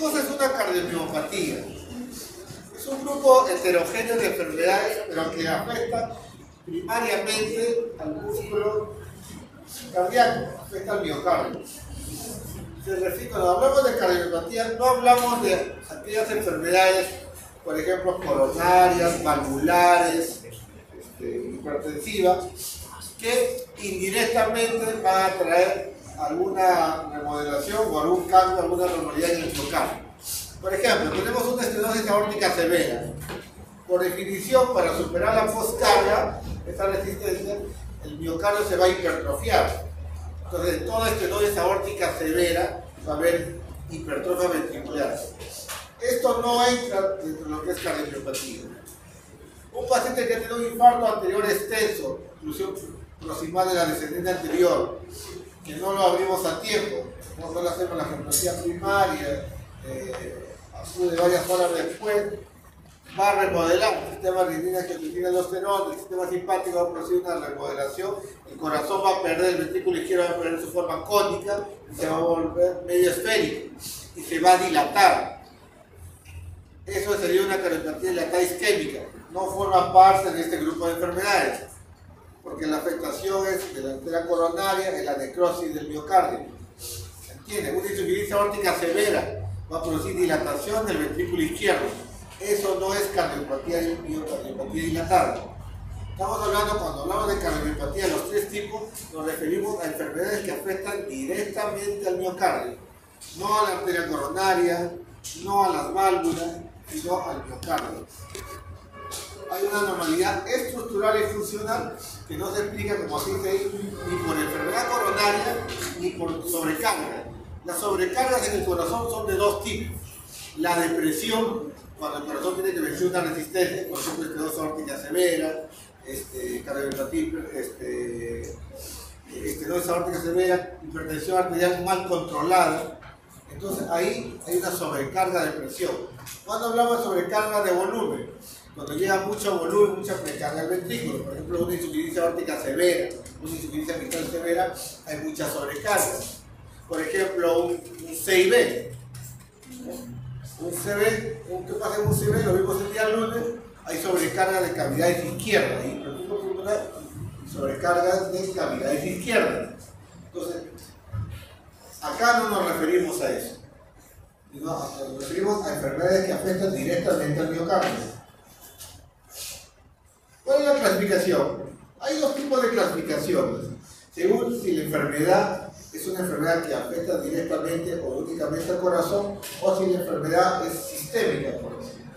cosa es una cardiomiopatía? Es un grupo heterogéneo de enfermedades, pero que afecta primariamente al músculo cardíaco, afecta al miocardio. Cuando hablamos de cardiomiopatía, no hablamos de aquellas enfermedades, por ejemplo, coronarias, valvulares, hipertensivas, que indirectamente van a traer alguna remodelación o algún cambio, alguna normalidad en el miocardio. Por ejemplo, tenemos una estenosis aórtica severa. Por definición, para superar la poscarga, esta resistencia, el miocardio se va a hipertrofiar. Entonces, en toda estenosis aórtica severa va a haber hipertrofia ventricular. Esto no entra dentro de lo que es cardiomiopatía. Un paciente que tiene un infarto anterior extenso, inclusión proximal de la descendente anterior, que no lo abrimos a tiempo, no lo hacemos la angiografía primaria, acude varias horas después, va a remodelar el sistema renina que tiene aldosterona, el sistema simpático va a producir una remodelación, el corazón va a perder, el ventrículo izquierdo va a perder su forma cónica y se va a volver medio esférico y se va a dilatar. Eso sería una cardiomiopatía dilatada isquémica, no forma parte de este grupo de enfermedades, porque la afectación es de la arteria coronaria, es la necrosis del miocardio. ¿Entienden? Una insuficiencia aórtica severa va a producir dilatación del ventrículo izquierdo. Eso no es cardiopatía dilatada. Estamos hablando, cuando hablamos de cardiopatía, los tres tipos, nos referimos a enfermedades que afectan directamente al miocardio, no a la arteria coronaria, no a las válvulas, sino al miocardio. Hay una normalidad estructural y funcional que no se explica, como así se dice, ni por enfermedad coronaria ni por sobrecarga. Las sobrecargas en el corazón son de dos tipos. La depresión, cuando el corazón tiene que vencer una resistencia, por ejemplo, estenosis aórtica severa, cardiomiopatía, estenosis aórtica severa, hipertensión arterial mal controlada. Entonces ahí hay una sobrecarga de presión. Cuando hablamos de sobrecarga de volumen, cuando llega mucho volumen, mucha precarga al ventrículo, por ejemplo, una insuficiencia aórtica severa, una insuficiencia mitral severa, hay mucha sobrecarga. Por ejemplo, un CIB. Un CB, ¿qué pasa en un CB? Lo vimos el día lunes, hay sobrecarga de cavidades izquierdas, sobrecarga de cavidades izquierdas. Entonces, acá no nos referimos a eso. Nos referimos a enfermedades que afectan directamente al miocardio. ¿Cuál es la clasificación? Hay dos tipos de clasificaciones, según si la enfermedad es una enfermedad que afecta directamente o únicamente al corazón, o si la enfermedad es sistémica, por decirlo.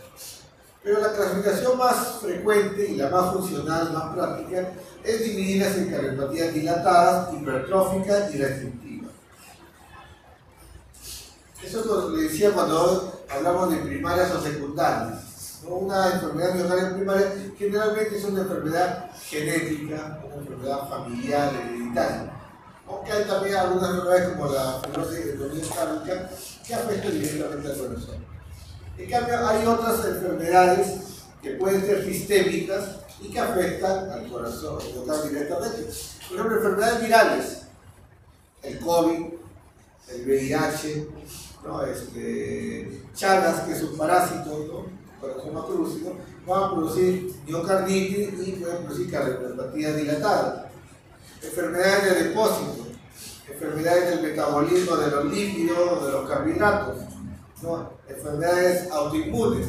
Pero la clasificación más frecuente y la más funcional, más práctica, es dividirlas en cardiopatías dilatadas, hipertróficas y restrictivas. Eso es lo que le decía cuando hablamos de primarias o secundarias. Una enfermedad miocardial primaria generalmente es una enfermedad genética, una enfermedad familiar, hereditaria. Aunque hay también algunas enfermedades como la fibrosis endocárdica que afectan directamente al corazón. En cambio, hay otras enfermedades que pueden ser sistémicas y que afectan al corazón directamente. Por ejemplo, enfermedades virales, el COVID, el VIH, ¿no? Chagas, que es un parásito, ¿no? Corazón no producido, van a producir miocarditis y pueden producir cardiomiopatía dilatada. Enfermedades de depósito, enfermedades del metabolismo de los lípidos, de los carbohidratos, ¿no? Enfermedades autoinmunes,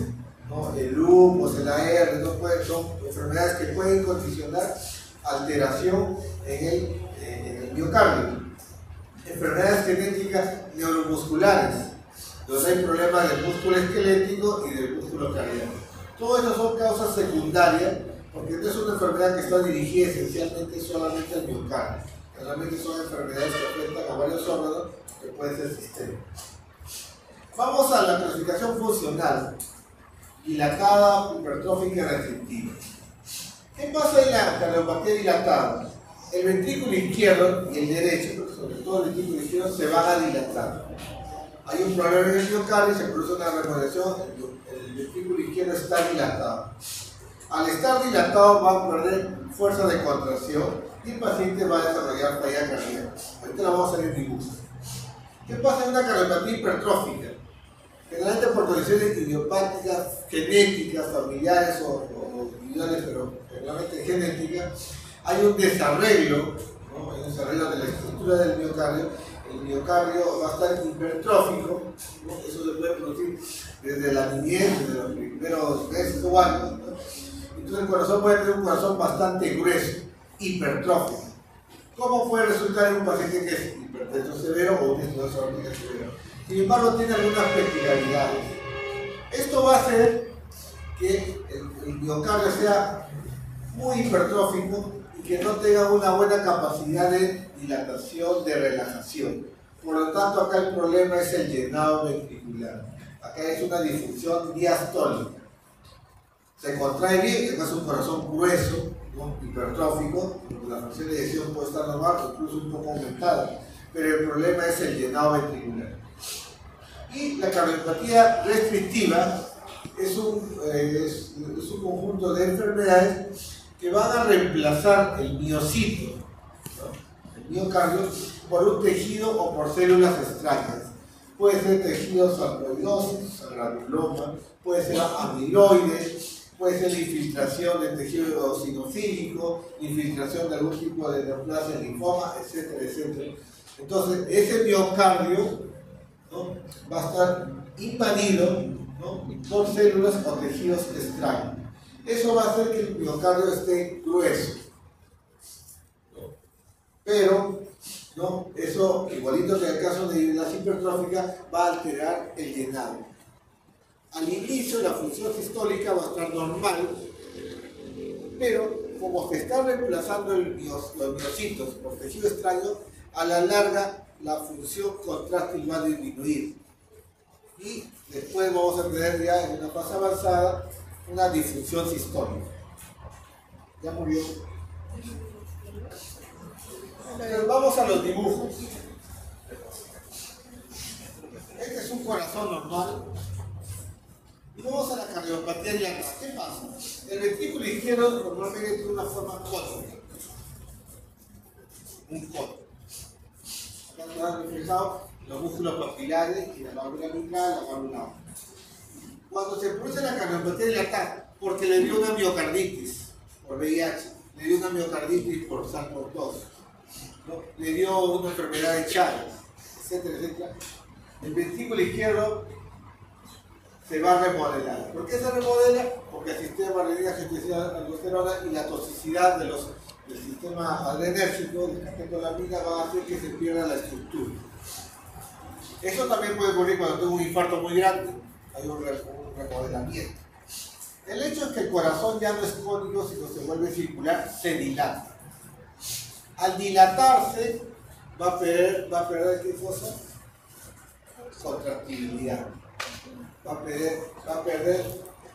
¿no? El lupus, el AR, son enfermedades que pueden condicionar alteración en el miocardio. Enfermedades genéticas neuromusculares, donde hay problemas del músculo esquelético y del músculo cardíaco. Todo eso son causas secundarias, porque no es una enfermedad que está dirigida esencialmente solamente al miocardio. Realmente son enfermedades que afectan a varios órganos que pueden ser sistémicos. Vamos a la clasificación funcional, dilatada, hipertrófica y restrictiva. ¿Qué pasa en la cardiopatía dilatada? El ventrículo izquierdo y el derecho, pero sobre todo el ventrículo izquierdo, se van a dilatar. Hay un problema en el miocardio y se produce una remodelación, el ventrículo izquierdo está dilatado. Al estar dilatado va a perder fuerza de contracción y el paciente va a desarrollar falla cardíaca. Ahorita la vamos a ver en dibujo. ¿Qué pasa en una cardiopatía hipertrófica? Generalmente por condiciones idiopáticas, genéticas, familiares o individuales, pero generalmente genéticas, hay un desarreglo, ¿no? Hay un desarreglo de la estructura del miocardio. El miocardio va a estar hipertrófico, ¿no? Eso se puede producir desde la niñez, desde los primeros meses o años, ¿no? Entonces el corazón puede tener un corazón bastante grueso, hipertrófico. ¿Cómo puede resultar en un paciente que es hipertenso severo o un estenosis aórtica severo? Sin embargo, tiene algunas peculiaridades. Esto va a hacer que el miocardio sea muy hipertrófico y que no tenga una buena capacidad de dilatación, de relajación. Por lo tanto, acá el problema es el llenado ventricular. Acá es una disfunción diastólica. Se contrae bien, es un corazón grueso, ¿no? Hipertrófico, la función de eyección puede estar normal, incluso un poco aumentada, pero el problema es el llenado ventricular. Y la cardiopatía restrictiva es un conjunto de enfermedades que van a reemplazar el miocito, ¿no? El miocardio, por un tejido o por células extrañas. Puede ser tejido sarcoidosis, granuloma, puede ser amiloide, puede ser la infiltración del tejido eosinofílico, infiltración de algún tipo de neoplasia, linfoma, etcétera, etcétera. Entonces, ese miocardio, ¿no? Va a estar invadido, ¿no? por células o tejidos extraños. Eso va a hacer que el miocardio esté grueso, ¿no? Pero, ¿no? Eso, igualito que en el caso de las hipertróficas, va a alterar el llenado. Al inicio la función sistólica va a estar normal, pero como se está reemplazando los miocitos por tejido extraño, a la larga la función contráctil va a disminuir. Y después vamos a tener ya en una fase avanzada una disfunción sistólica. ¿Ya murió? Entonces vamos a los dibujos. Este es un corazón normal. Y vamos a la cardiopatía diana. ¿Qué pasa? El ventrículo izquierdo normalmente tiene una forma cónica. Un cono. Acá están reflejados los músculos papilares y la válvula mitral, la válvula. Cuando se produce la cardiopatía dilatada, porque le dio una miocarditis por VIH, le dio una miocarditis por SARS-CoV-2, ¿no? Le dio una enfermedad de Chagas, etcétera, etcétera, el ventrículo izquierdo se va a remodelar. ¿Por qué se remodela? Porque el sistema de aldosterona y la toxicidad del sistema adrenérgico, del catecolamina, va a hacer que se pierda la estructura. Eso también puede ocurrir cuando tengo un infarto muy grande, hay un remodelamiento. El hecho es que el corazón ya no es cónico, sino se vuelve circular, se dilata. Al dilatarse, va a perder ¿qué cosa? Contractibilidad. Va a perder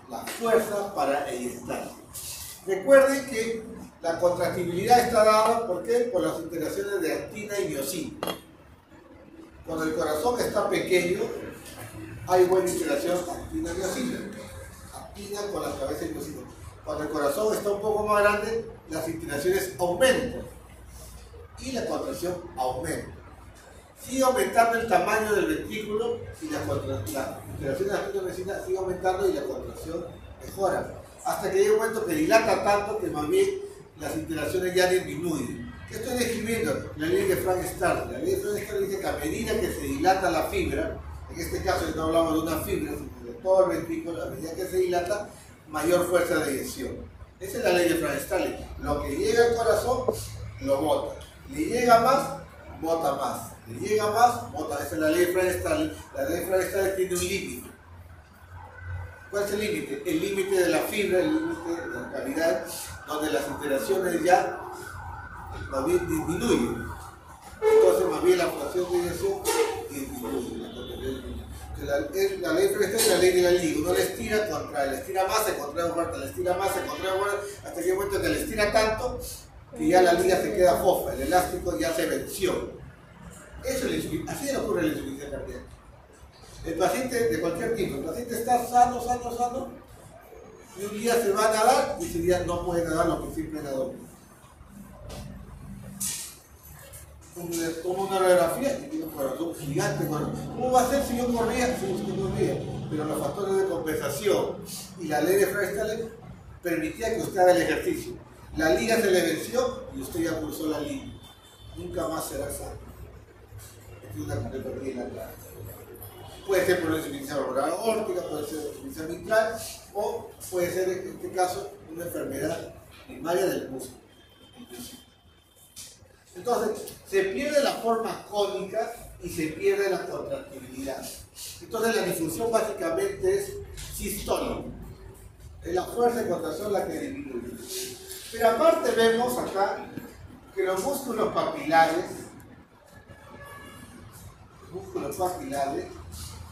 la fuerza para eyectar. Recuerden que la contractibilidad está dada ¿por qué? Por las interacciones de actina y miocina. Cuando el corazón está pequeño, hay buena interacción actina-miocina. Actina con la cabeza y miocina. Cuando el corazón está un poco más grande, las interacciones aumentan y la contracción aumenta. Sigue aumentando el tamaño del ventrículo y la interacción actina-miocina sigue aumentando y la contracción mejora. Hasta que llega un momento que dilata tanto que más bien las interacciones ya disminuyen. ¿Qué estoy describiendo? La ley de Frank-Starling. La ley de Frank-Starling dice que a medida que se dilata la fibra, en este caso no hablamos de una fibra, sino de todo el ventrículo, a medida que se dilata, mayor fuerza de eyección. Esa es la ley de Frank-Starling. Lo que llega al corazón, lo bota. Le llega más, bota más. Le llega más, bota. Esa es la ley de Frank-Starling. La ley de Frank-Starling tiene un límite. ¿Cuál es el límite? El límite de la fibra, el límite de la cavidad, donde las interacciones ya más bien disminuyen. Entonces, más bien la fracción de eyección disminuye. La ley de Frank-Starling es la ley de la liga. Uno le estira, contrae, le estira más, se contrae fuerte, le estira más, se contrae fuerte, hasta que hay un momento que le estira tanto que ya la liga se queda fofa, el elástico ya se venció. Eso es así le ocurre a la insuficiencia cardíaca. El paciente de cualquier tipo, el paciente está sano, y un día se va a nadar y ese día no puede nadar lo que siempre nadó. tomo una radiografía y tiene un corazón gigante. ¿Cómo va a ser si yo corría? Si usted corría. Pero los factores de compensación y la ley de Freestyle permitía que usted haga el ejercicio. La liga se le venció y usted ya cruzó la línea. Nunca más será sano. Es una cardiopatía en la cara. Puede ser por una insuficiencia valvular aórtica, puede ser insuficiencia mitral o puede ser, en este caso, una enfermedad primaria del músculo. Entonces, se pierde la forma cónica y se pierde la contractibilidad. Entonces, la disfunción básicamente es sistólica. Es la fuerza de contracción la que disminuye. Pero aparte vemos acá que los músculos papilares,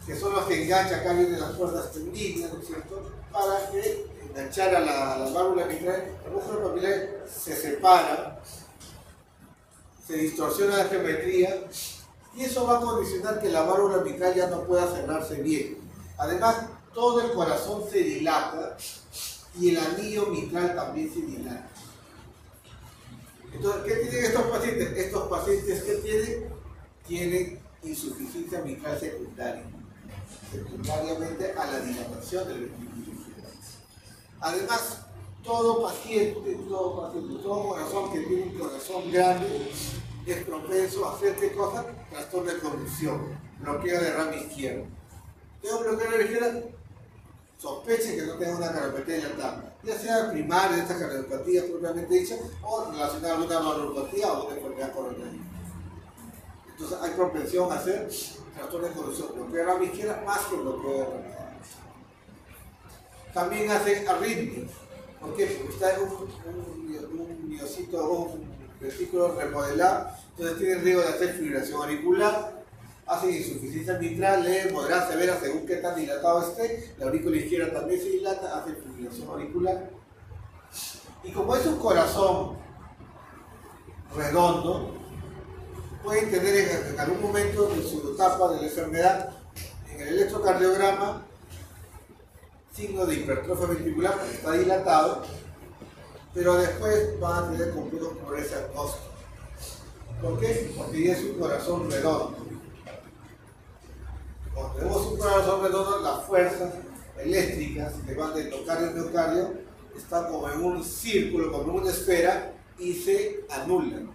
que son los que enganchan acá vienen las cuerdas tendinias, ¿no es cierto? Para que enganchar a la válvula mitral, el músculo papilar se separa, se distorsiona la geometría y eso va a condicionar que la válvula mitral ya no pueda cerrarse bien. Además, todo el corazón se dilata y el anillo mitral también se dilata. Entonces, ¿qué tienen estos pacientes? Estos pacientes que tienen insuficiencia mitral secundaria, secundariamente a la dilatación del ventrículo izquierdo. Además, todo paciente, todo corazón que tiene un corazón grande es propenso a hacer ¿qué cosa? Trastorno de conducción, bloqueo de rama izquierda. ¿Tengo bloqueo de la izquierda? Sospechen que no tenga una cardiopatía dilatada, ya sea primaria de esta cardiopatía propiamente dicha o relacionada a una valvulopatía o una enfermedad coronaria. Entonces hay propensión a hacer trastorno de conducción, bloqueo de rama izquierda más que bloqueo de rama izquierda. También hace arritmias. ¿Por qué? Porque está un miocito o un vesículo remodelado, entonces tiene riesgo de hacer fibrilación auricular, hace insuficiencia mitral, leve, moderada, severa, según qué tan dilatado esté. La aurícula izquierda también se dilata, hace fibrilación auricular. Y como es un corazón redondo, pueden tener en algún momento de su etapa de la enfermedad, en el electrocardiograma, signo de hipertrofia ventricular porque está dilatado, pero después van a tener complejos por ese diagnóstico. ¿Por qué? Porque ya es un corazón redondo. Cuando tenemos un corazón redondo, las fuerzas eléctricas que van del endocardio al miocardio están como en un círculo, como en una esfera y se anulan.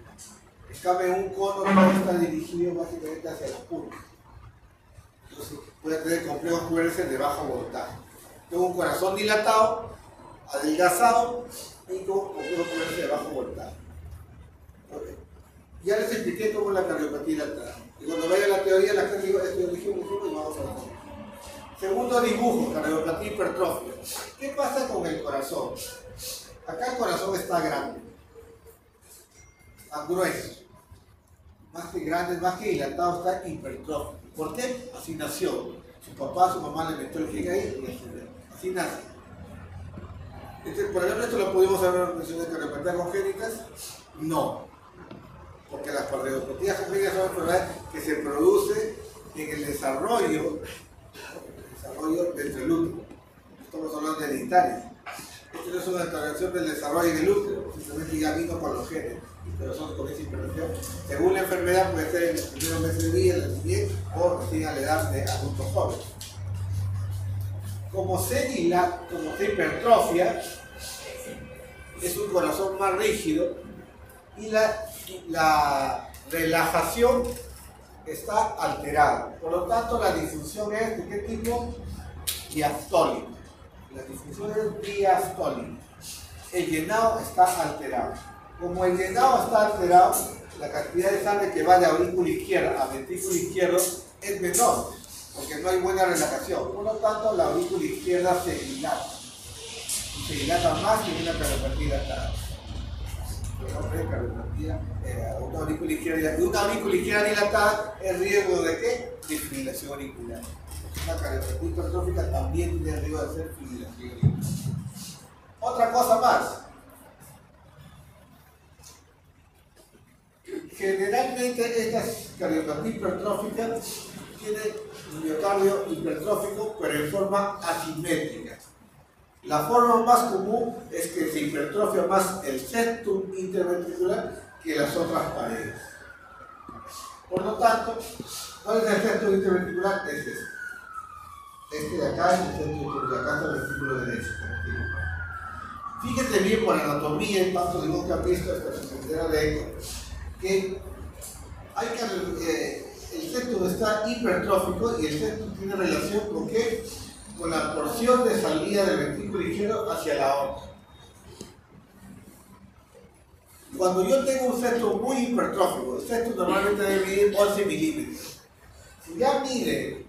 En cambio, en un cono no está dirigido básicamente hacia la curva. Entonces puede tener complejos QRS de bajo voltaje. Tengo un corazón dilatado, adelgazado y con complejos QRS de bajo voltaje. Okay. Ya les expliqué cómo es la cardiopatía dilatada. Y cuando vaya a la teoría, la gente digo, esto dijimos y vamos a ver. Segundo dibujo, cardiopatía hipertrofia. ¿Qué pasa con el corazón? Acá el corazón está grande, está grueso. Más que grande, más que dilatado, está hipertrofia. ¿Por qué? Así nació. Su papá, su mamá le metió el gen ahí y así nace. Por ejemplo, esto lo pudimos haber mencionado en cardiopatía congénitas. No. Porque las cardiopatías congénitas son enfermedades que se producen en el desarrollo del útero. Estamos hablando de hereditarias. Esto no es una alteración del desarrollo en el útero, simplemente ya vino con los genes, pero son con esa hipertrofia. Según la enfermedad, puede ser en los primeros meses de vida, en la niñez o recién a la edad de adultos jóvenes. Como se hipertrofia, es un corazón más rígido y la relajación está alterada. Por lo tanto, la disfunción es ¿de qué tipo? Diastólica. La disfunción es diastólica. El llenado está alterado. Como el llenado está alterado, la cantidad de sangre que va de aurícula izquierda a ventrículo izquierdo es menor, porque no hay buena relajación. Por lo tanto, la aurícula izquierda se dilata. Y se dilata más que una cardiopatía dilatada. Una aurícula izquierda dilatada es riesgo de ¿qué? De fibrilación auricular. Una cardiopatía hipertrófica también tiene riesgo de ser fibrilación auricular. Otra cosa más. Generalmente estas cardiopatías hipertróficas tienen un miocardio hipertrófico, pero en forma asimétrica. La forma más común es que se hipertrofia más el septum interventricular que las otras paredes. Por lo tanto, ¿cuál es el centro interventricular? Es este. Este de acá es el centro interventricular. Acá está el ventrículo derecho. Fíjate bien por anatomía y tanto de que ha visto esta secretaria de eco, que hay que el septum está hipertrófico y el septum tiene relación con qué? Con la porción de salida del ventrículo izquierdo hacia la aorta. Cuando yo tengo un septum muy hipertrófico, el septum normalmente debe medir 11 milímetros. Si ya mide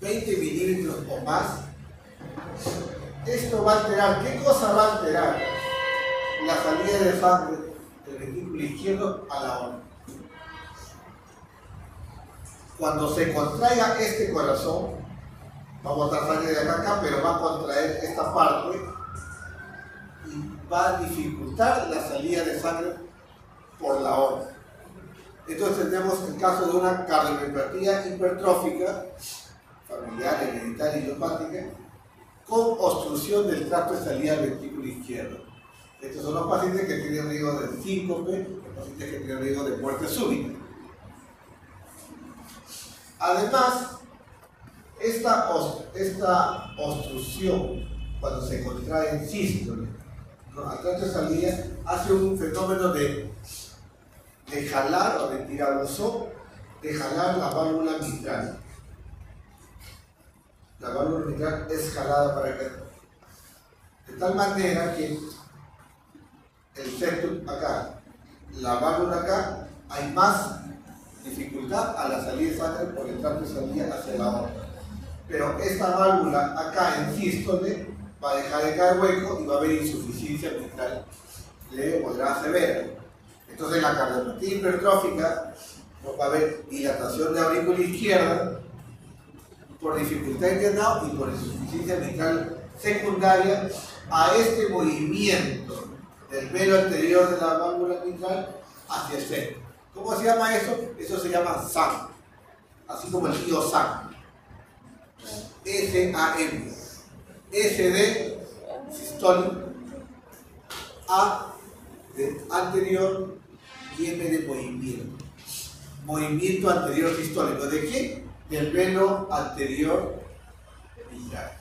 20 milímetros o más, esto va a alterar. ¿Qué cosa va a alterar? La salida de sangre del ventrículo izquierdo a la aorta. Cuando se contraiga este corazón, va a botar sangre de acá a acá, pero va a contraer esta parte y va a dificultar la salida de sangre por la aorta. Entonces tenemos el caso de una cardiomiopatía hipertrófica, familiar, hereditaria y idiopática, con obstrucción del tracto de salida del ventrículo izquierdo. Estos son los pacientes que tienen riesgo de síncope, los pacientes que tienen riesgo de muerte súbita. Además, esta obstrucción, cuando se contrae en sístole, al tracto de salida, hace un fenómeno de jalar o de tirabuzón, de jalar la válvula mitral. La válvula mitral es jalada para acá. De tal manera que el septum acá, la válvula acá, hay más dificultad a la salida de sangre por el tracto de salida hacia la aorta. Pero esta válvula acá en sístole va a dejar de caer hueco y va a haber insuficiencia mitral leve o grave severa. Entonces la cardiopatía hipertrófica va a haber dilatación de aurícula izquierda por dificultad en llenado y por insuficiencia mitral secundaria a este movimiento del velo anterior de la válvula mitral hacia el centro. ¿Cómo se llama eso? Eso se llama SAM, así como el tío SAM. S-A-M. S de sistólico, A de anterior y M de movimiento. Movimiento anterior sistólico. ¿De qué? Del velo anterior mitral.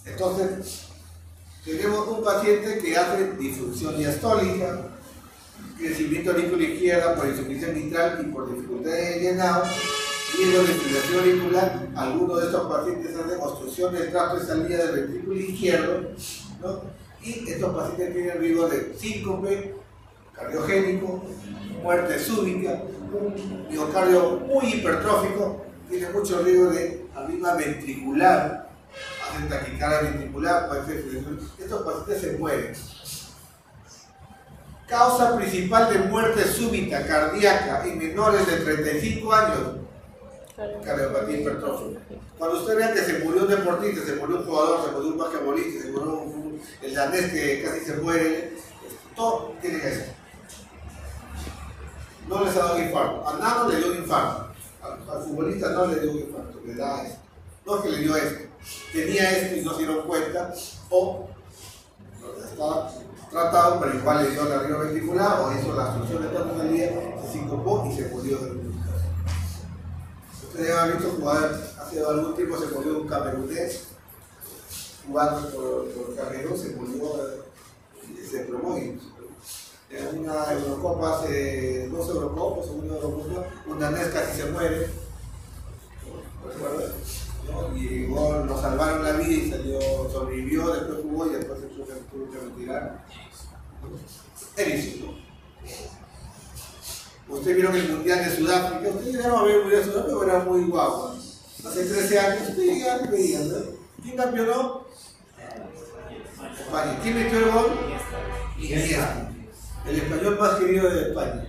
Entonces, tenemos un paciente que hace disfunción diastólica, crecimiento auricular izquierda por insuficiencia mitral y por dificultad de llenado, riesgo de fibrilación auricular. Algunos de estos pacientes hacen obstrucción del tracto de salida del ventrículo izquierdo, ¿no? Y estos pacientes tienen riesgo de síncope, cardiogénico, muerte súbita, un miocardio muy hipertrófico, tiene mucho riesgo de arritmia ventricular, hacen taquicardia ventricular, puede ser fibrilación. Estos pacientes se mueren. Causa principal de muerte súbita cardíaca en menores de 35 años, cardiopatía hipertrófica. Cuando usted vea que se murió un deportista, se murió un jugador, se murió un basquetbolista, se murió el danés que casi se muere, todo tiene que ser. No les ha dado un infarto. A Nano le dio un infarto. Al futbolista no le dio un infarto, le da esto. No es que le dio esto. Tenía esto y no se dieron cuenta, o estaba tratado, pero igual le dio la arritmia ventricular o hizo la obstrucción de tracto de salida, se sincopó y se murió de un. Ustedes han visto jugar, hace algún tiempo se murió un camerunés, jugando por Camerún, se murió, se desplomó y en una Eurocopa, hace 2 Eurocopas, una Eurocopa, un danés casi se muere, ¿recuerdas? ¿No? Y llegó, lo salvaron la vida y salió, sobrevivió, después jugó y después se tuvo que retirar. Ericsson. Ustedes vieron el Mundial de Sudáfrica, ustedes llegaron a ver el Mundial de Sudáfrica, era muy guapo. Hace 13 años, ustedes llegaron y veían, ¿no? ¿Quién campeonó? España. ¿Quién metió el gol? Iniesta. El español más querido de España.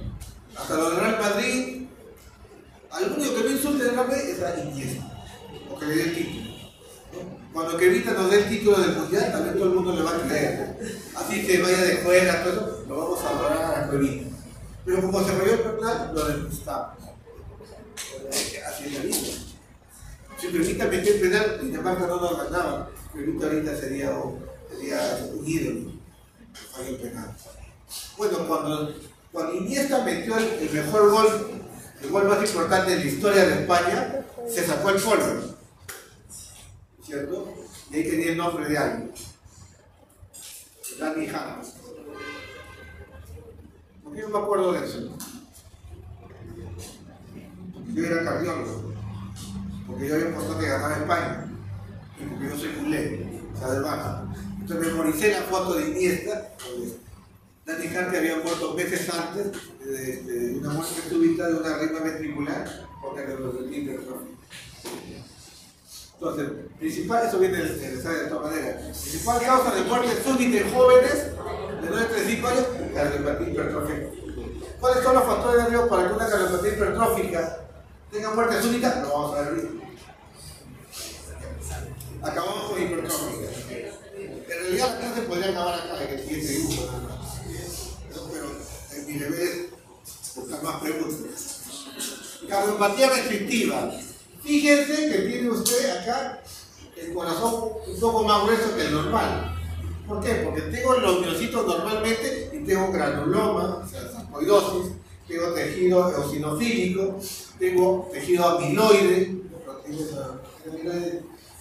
Hasta lo del Real Madrid, al único que no insulte el Real Madrid es a Iniesta, porque le dio el título. Cuando Kevita nos dé el título del Mundial, también todo el mundo le va a creer. Así que vaya de fuera, todo eso, lo vamos a adorar a Kevita. Pero como se falló el penal, lo detestamos. Así es la vida. Si Kevita metió el penal, Dinamarca no nos ganaba. Kevita ahorita sería un ídolo. Falló el penal. Bueno, cuando Iniesta metió el mejor gol, el gol más importante en la historia de España, se sacó el polvo, ¿cierto? Y ahí tenía el nombre de alguien, Dani James. ¿Por qué no me acuerdo de eso? Yo era cardiólogo, porque yo había apostado que ganaba España, y porque yo soy culé, o sea, del Baja. Entonces memoricé la foto de Iniesta. Dani James había muerto meses antes de una muerte súbita de una arritmia ventricular por cardiopatía hipertrófica. Entonces, eso viene del ensayo de todas maneras. Principal causa de muerte súbita en jóvenes de 9 a 35 años, cardiopatía hipertrófica. ¿Cuáles son los factores de riesgo para que una cardiopatía hipertrófica tenga muerte súbita? Lo vamos a ver bien. Acabamos con hipertrófica. En realidad la clase podría acabar acá, en el siguiente dibujo, nada más. Pero en mi deber es buscar más preguntas. Cardiopatía restrictiva. Fíjense que tiene usted acá el corazón un poco más grueso que el normal. ¿Por qué? Porque tengo los miocitos normalmente y tengo granuloma, o sea, sarcoidosis, tengo tejido eosinofílico, tengo tejido amiloide,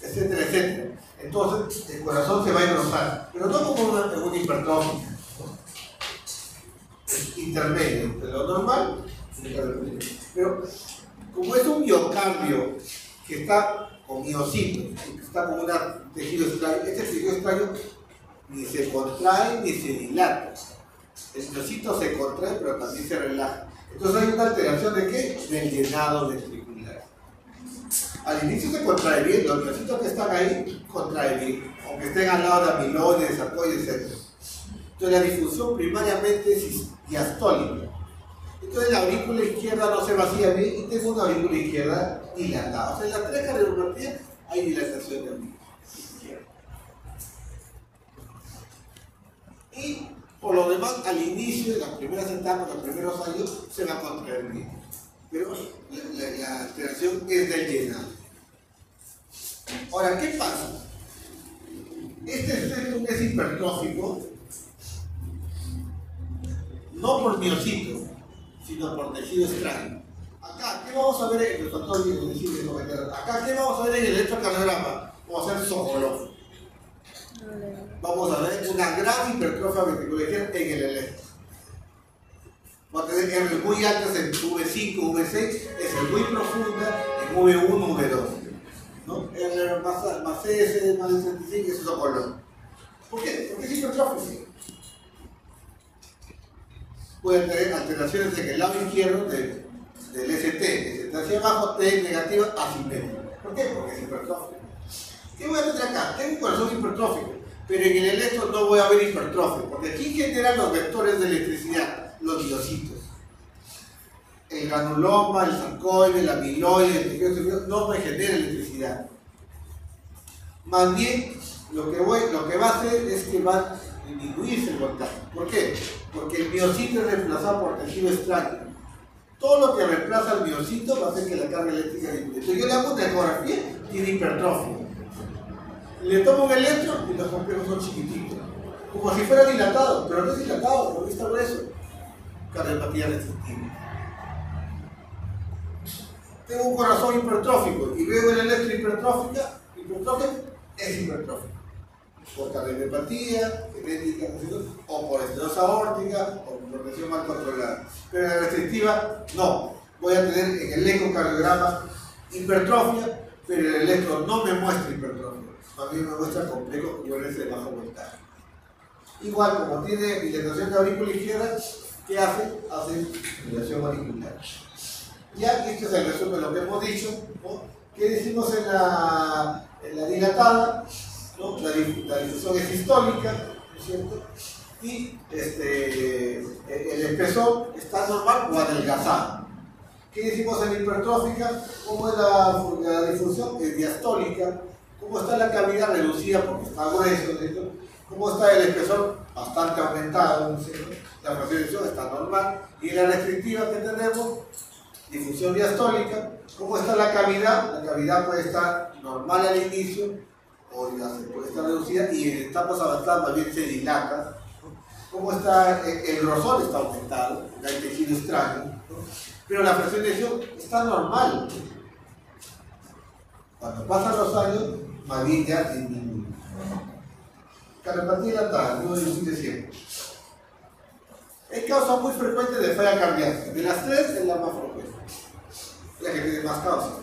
etcétera, etcétera. Entonces el corazón se va a engrosar, pero no como una hipertrofia, es intermedio entre lo normal y lo cardiopatía. Pero como es un miocardio que está con miocitos, que está con un tejido extraño, este tejido extraño ni se contrae ni se dilata. El miocito se contrae pero también se relaja. Entonces hay una alteración de ¿qué? Del llenado ventricular. Al inicio se contrae bien, los miocitos que están ahí contraen bien, aunque estén al lado de amiloides, de sarcoides, etc. Entonces la difusión primariamente es diastólica. Entonces la aurícula izquierda no se vacía bien y tengo una aurícula izquierda dilatada. O sea, en las 3 cardiopatías hay dilatación de aurícula izquierda. Y por lo demás, al inicio de las primeras etapas, los primeros años, se va a contraer bien. Pero la alteración es del llenado. Ahora, ¿qué pasa? Este septum es hipertrófico, no por miocitos, sino por tejido extraño. Acá, ¿qué vamos a ver en el factor acá, ¿qué vamos a ver en el electrocardiograma? Vamos a hacer socolón. Vamos a ver una gran hipertrofia ventricular en el electro. Va a tener R muy altas en V5, V6, S muy profunda en V1, V2. ¿No? R más S, más de 35, eso es socolón. ¿Por qué? Porque es hipertrófico. Puede tener alteraciones en el lado izquierdo del ST hacia abajo, T negativa, asimétrica. ¿Por qué? Porque es hipertrófico. ¿Qué voy a tener acá? Tengo un corazón hipertrófico, pero en el electro no voy a ver hipertrofia, porque aquí generan los vectores de electricidad, los miocitos. El granuloma, el sarcoide, el amiloide, el tejido no me genera electricidad. Más bien, lo que va a hacer es que va a disminuirse el voltaje. ¿Por qué? Porque el miocito es reemplazado por tejido extraño. Todo lo que reemplaza el miocito va a hacer que la carga eléctrica disminuya. Entonces yo le hago una ecografía, tiene hipertrofia. Le tomo un electro y los complejos son chiquititos. Como si fuera dilatado, pero no es dilatado, porque está grueso. Cardiopatía restrictiva. Tengo un corazón hipertrófico y veo el electro hipertrófica es hipertrófico. Por cardiopatía, genética, o por estenosis aórtica, o por presión mal controlada. Pero en la restrictiva, no. Voy a tener en el ecocardiograma hipertrofia, pero el electro no me muestra hipertrofia. A mí me muestra complejos tumores de bajo voltaje. Igual, como tiene dilatación de aurícula izquierda, ¿qué hace? Hace dilatación auricular. Ya, este es el resumen de lo que hemos dicho, ¿no? ¿Qué decimos en la dilatada? ¿No? La difusión es sistólica, ¿no es cierto? Y el espesor está normal o adelgazado. ¿Qué decimos en la hipertrófica? ¿Cómo es la difusión? Es diastólica. ¿Cómo está la cavidad? Reducida porque está grueso, ¿cierto? ¿Cómo está el espesor? Bastante aumentado, ¿no es cierto? La presión está normal. Y en la restrictiva que tenemos, difusión diastólica. ¿Cómo está la cavidad? La cavidad puede estar normal al inicio o puede estar reducida y en etapas avanzadas más bien se dilata, ¿no? ¿Cómo está? El grosor está aumentado, hay tejido extraño, ¿no? Pero la presión de eyección está normal. Cuando pasan los años, más bien ya disminuye. Cardiopatía dilatada, no de siempre. Es causa muy frecuente de falla cardíaca. De las tres es la más frecuente, la que tiene más causas.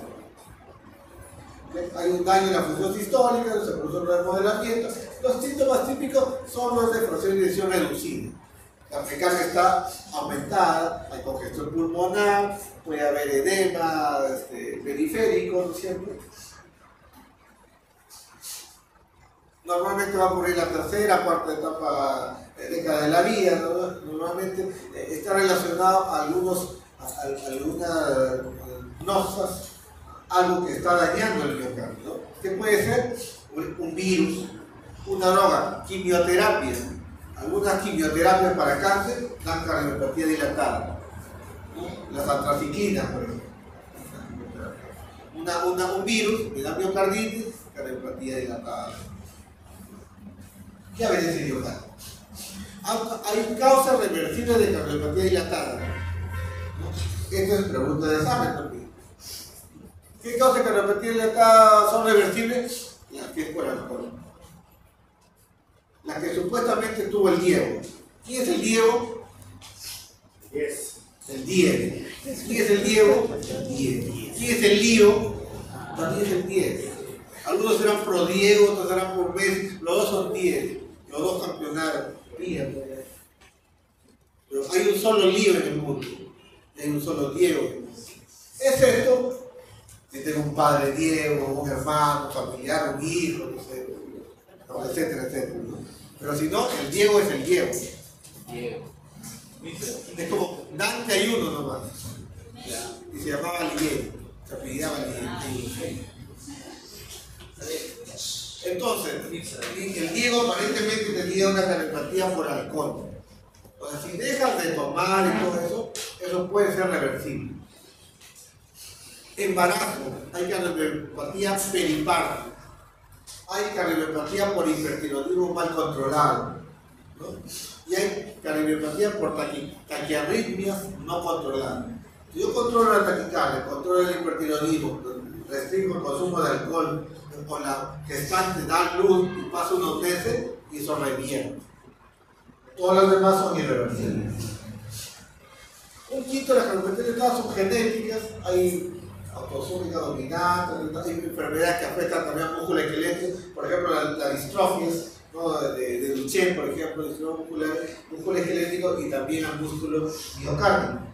Hay un daño en la función sistólica, se produce un remodelamiento. Los síntomas típicos son los de presión y tensión reducida. La precardia está aumentada, hay congestión pulmonar, puede haber edema periférico, ¿no es cierto? Normalmente va a ocurrir la tercera, cuarta etapa década de la vida, ¿no? Normalmente está relacionado a algunas nosas, algo que está dañando el miocardio, ¿no? ¿Qué puede ser? Un virus, una droga, quimioterapia. Algunas quimioterapias para cáncer dan cardiopatía dilatada, ¿no? Las antraciclinas, por ejemplo. Un virus que da miocarditis, cardiopatía dilatada. ¿Qué a veces se dio? Hay causas reversibles de cardiopatía dilatada, ¿no? Esto es pregunta de examen también. ¿Qué causas de cardiopatía dilatada son reversibles? Las que es por alcohol. La que supuestamente tuvo el Diego. ¿Quién es el Diego? Yes. El Diego. ¿Quién es el Diego? El Diego. ¿Quién es el Lío? También es el Diego. Algunos serán pro Diego, otros serán por Messi. Los dos son Diego. Los dos campeonaron. Pero hay un solo Lío en el mundo. Y hay un solo Diego. Es esto. Si tengo un padre Diego, un hermano, un familiar, un hijo, no sé, etcétera, etcétera. Pero si no, el Diego es el Diego. Es como Dante hay uno nomás. Y se llamaba Ligieri. Se apellidaba Ligieri. Entonces, el Diego aparentemente tenía una cardiopatía por alcohol. O sea, si dejas de tomar y todo eso puede ser reversible. Embarazo, hay cardiopatía periparto. Hay cardiopatía por hipertiroidismo mal controlado, ¿no? Y hay cardiopatía por taquiarritmias no controladas. Si yo controlo la taquicardia, controlo el hipertiroidismo, restringo el consumo de alcohol, con la gestante da luz y pasa unos meses y eso revierte. Todas las demás son irreversibles. Un quinto de las cardiopatías dilatadas son genéticas, hay autosómica dominante, hay enfermedades que afectan también al músculo esquelético, por ejemplo la distrofias, ¿no? de Duchenne, por ejemplo, el músculo esquelético y también al músculo miocárdico.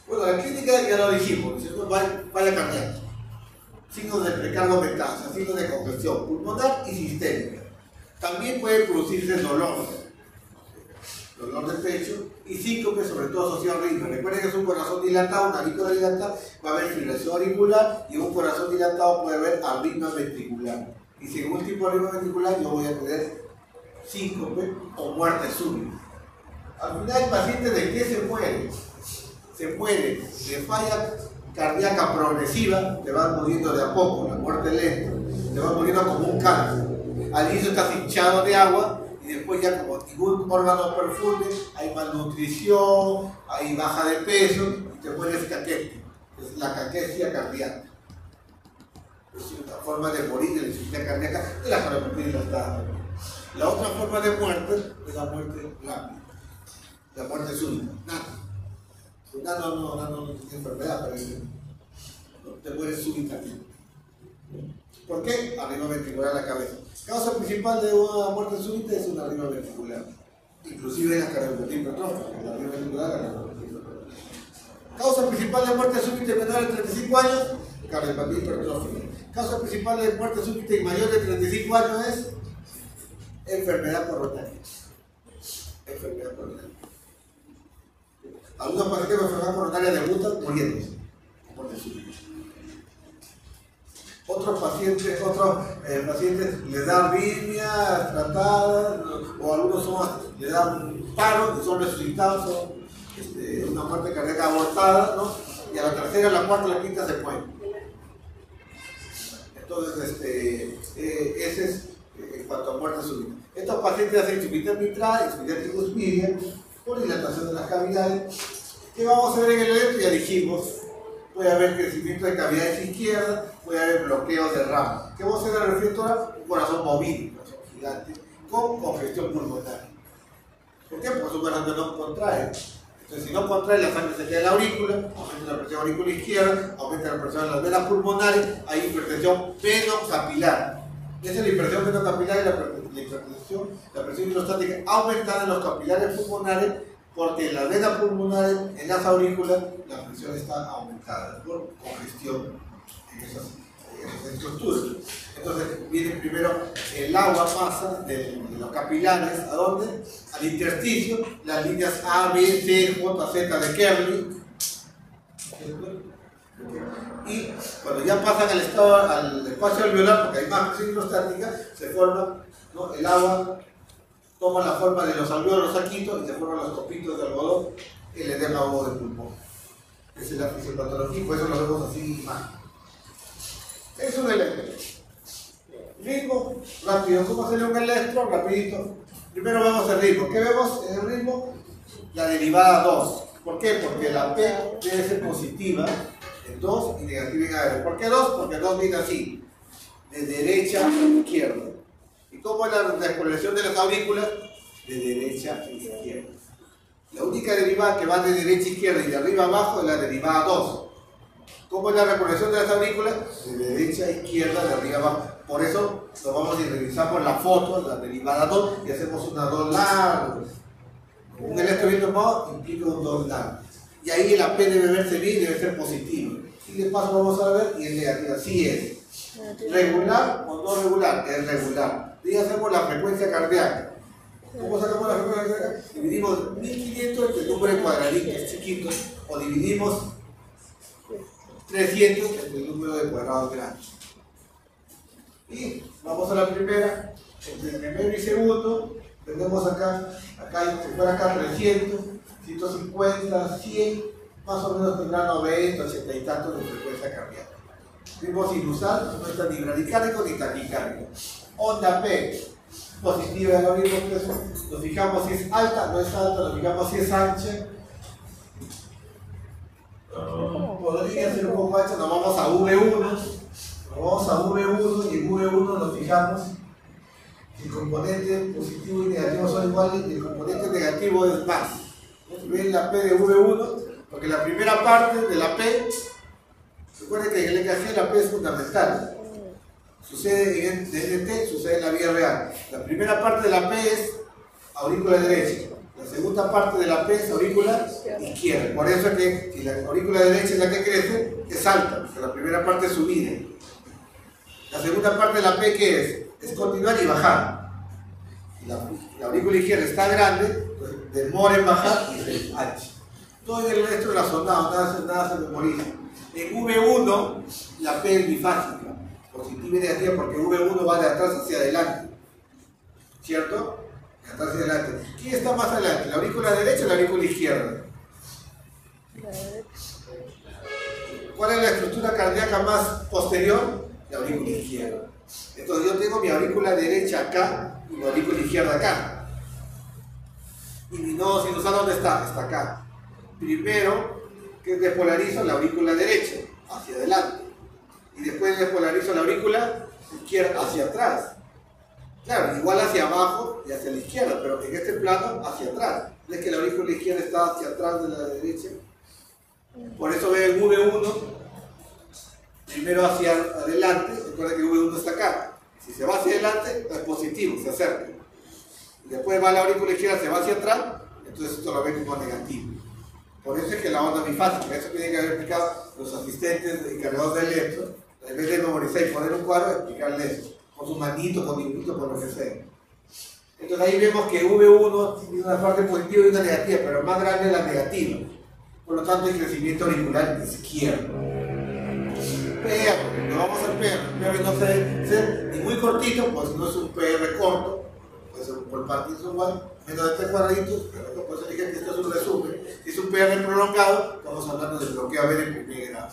Bueno, la clínica ya lo dijimos, falla cardíaca, signos de precargo mental, signos de congestión pulmonar y sistémica. También puede producirse dolor de pecho y síncope, sobre todo asociado a ritmo. Recuerden que es un corazón dilatado, una aurícula dilatada, va a haber fibrilación auricular y un corazón dilatado puede haber arritmia ventricular. Y según el tipo de arritmia ventricular yo voy a tener síncope o muerte súbita. Al final el paciente ¿de qué se muere? Se muere de falla cardíaca progresiva, te vas muriendo de a poco, la muerte lenta, te vas muriendo como un cáncer. Al inicio estás hinchado de agua y después ya como ningún órgano perfunde, hay malnutrición, hay baja de peso y te mueres caquético. Es la caquexia cardíaca. Es una forma de morir de la insuficiencia cardíaca de la cardiopatía dilatada. La otra forma de muerte es la muerte rápida, la muerte súbita. Nada. No tiene enfermedad, pero te mueres súbitamente. ¿Por qué? Arritmia ventricular a la cabeza. Causa principal de una muerte súbita es una arritmia ventricular. Inclusive en la cardiopatía hipertrófica, la arritmia ventricular a la cardiopatía hipertrófica. Causa principal de muerte súbita y menor de 35 años, cardiopatía hipertrófica. Causa principal de muerte súbita y mayor de 35 años es enfermedad coronaria. Enfermedad coronaria. Algunos pacientes con enfermedad coronaria debutan muriéndose. Muerte súbita. Otros pacientes les da arritmia tratada, o algunos le dan paro y son resucitados, son una muerte cardíaca abortada, ¿no? Y a la tercera, la cuarta, la quinta se mueren. Entonces, ese es en cuanto a muerte súbita. Estos pacientes hacen insuficiencia mitral, insuficiencia tricuspidia, por dilatación de las cavidades. ¿Qué vamos a ver en el electro? Ya dijimos, puede haber crecimiento de cavidades izquierdas, puede haber bloqueo de ramas. ¿Qué vamos a hacer en la reflectora? Un corazón movido, un corazón gigante, con congestión pulmonar. ¿Por qué? Porque su corazón no contrae. Entonces, si no contrae, la sangre se queda en la aurícula, aumenta la presión auricular izquierda, aumenta la presión en las venas pulmonares, hay hipertensión venocapilar. Esa es la hipertensión venocapilar y la presión hidrostática aumentada en los capilares pulmonares, porque en las venas pulmonares, en las aurículas, la presión está aumentada por congestión en esas estructuras. Entonces viene primero el agua pasa de los capilares, ¿a dónde? Al intersticio, las líneas A, B, C, J, Z de Kerley. Y cuando ya pasan al espacio alveolar, porque hay más presión hidrostática, se forma, ¿no? El agua toma la forma de los alveolos saquitos y se forman los copitos de algodón, el edema agudo del pulmón. Esa es la fisiopatología, por eso lo vemos así en imagen. Es un electro. Ritmo, rápido. ¿Cómo sería un electro? Rapidito. Primero vemos el ritmo. ¿Qué vemos en el ritmo? La derivada 2. ¿Por qué? Porque la P debe ser positiva en 2 y negativa en AR. ¿Por qué 2? Porque 2 viene así, de derecha a izquierda. ¿Y cómo es la despolarización de las aurículas? De derecha a izquierda. La única derivada que va de derecha a izquierda y de arriba a abajo es la derivada 2. ¿Cómo es la repolación de las aurículas? De derecha a izquierda, de arriba abajo. Por eso nos vamos y revisamos la foto, la derivada 2, y hacemos una 2 larga. Un electro bien tomado implica un 2 largo. Y ahí la P debe verse bien y debe ser positiva. Y de paso vamos a ver, y es negativa. Sí es. ¿Regular o no regular? Es regular. Y hacemos la frecuencia cardíaca. ¿Cómo sacamos la frecuencia cardíaca? Dividimos 1500 entre números cuadraditos chiquitos, o dividimos 300 entre el número de cuadrados grandes. Y vamos a la primera, entre el primero y segundo, tenemos acá, si fuera acá 300, 150, 100, más o menos tendrá 90, 80 y tantos de frecuencia cardíaca. Ritmo sinusal, no está ni bradicárdico ni taquicárdico. Onda P, positiva del ritmo, nos fijamos si es alta, no es alta, nos fijamos si es ancha. Podría ser un poco ancha, nos vamos a V1, y en V1 nos fijamos si el componente positivo y negativo son iguales y el componente negativo es más. Si ven la P de V1, porque la primera parte de la P, recuerden que en el EKG la P es fundamental. Sucede en DNT, sucede en la vida real. La primera parte de la P es aurícula derecha. La segunda parte de la P es aurícula izquierda. Por eso es que si la aurícula derecha es la que crece, es alta, porque la primera parte es subida. La segunda parte de la P, ¿qué es? Es continuar y bajar. Si la aurícula izquierda está grande, pues demora en bajar y se ancha. Todo en el resto es razonado, nada se memoriza. En V1, la P es bifásica, positiva y negativa, porque V1 va de atrás hacia adelante. ¿Cierto? De atrás hacia adelante. ¿Quién está más adelante? ¿La aurícula derecha o la aurícula izquierda? ¿Cuál es la estructura cardíaca más posterior? La aurícula izquierda. Entonces yo tengo mi aurícula derecha acá y mi aurícula izquierda acá. Y mi nodo sinusal, ¿dónde está? Está acá. Primero, que despolarizo la aurícula derecha, hacia adelante. Y después despolarizo la aurícula izquierda hacia atrás. Claro, igual hacia abajo y hacia la izquierda, pero en este plano hacia atrás. ¿Ves que la aurícula izquierda está hacia atrás de la derecha? Por eso ve el V1 primero hacia adelante. Recuerda que V1 está acá. Si se va hacia adelante, es positivo, se acerca. Y después va la aurícula izquierda, se va hacia atrás, entonces esto lo ve como negativo. Por eso es que la onda es bifásica. Eso tienen que haber explicado los asistentes encargados del electro. En vez de memorizar y poner un cuadro, explicarle eso. Con su manito, con dibujito, con lo que sea. Entonces ahí vemos que V1 tiene una parte positiva y una negativa, pero más grande es la negativa. Por lo tanto, el crecimiento auricular izquierdo. PR, no vamos al PR. PR no debe ser ni muy cortito, pues no es un PR corto, puede ser por Parkinson igual, menos de 3 cuadraditos, pero por eso dije que esto es un resumen. Si es un PR prolongado, estamos hablando de bloqueo AV en primer grado.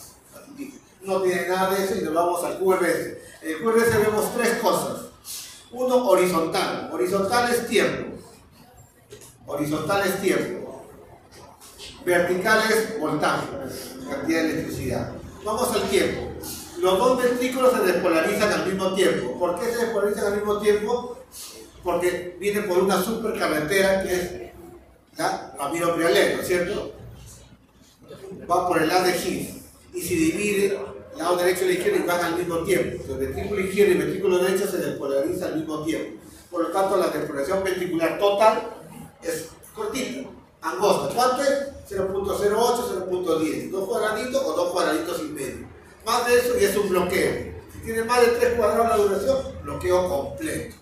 No tiene nada de eso y nos vamos al QRS. En el QRS vemos 3 cosas. Uno horizontal. Horizontal es tiempo. Horizontal es tiempo. Vertical es voltaje, cantidad de electricidad. Vamos al tiempo. Los dos ventrículos se despolarizan al mismo tiempo. ¿Por qué se despolarizan al mismo tiempo? Porque viene por una supercarretera que es la Ramiro-Briolet, ¿no es cierto? Va por el lado de Higgs. Y si divide el lado derecho y la izquierda y van al mismo tiempo. El ventrículo izquierdo y el ventrículo derecho se despolarizan al mismo tiempo. Por lo tanto, la despolarización ventricular total es cortita, angosta. ¿Cuánto es? 0.08, 0.10. 2 cuadraditos o 2 cuadraditos y medio. Más de eso y es un bloqueo. Si tiene más de 3 cuadrados la duración, bloqueo completo.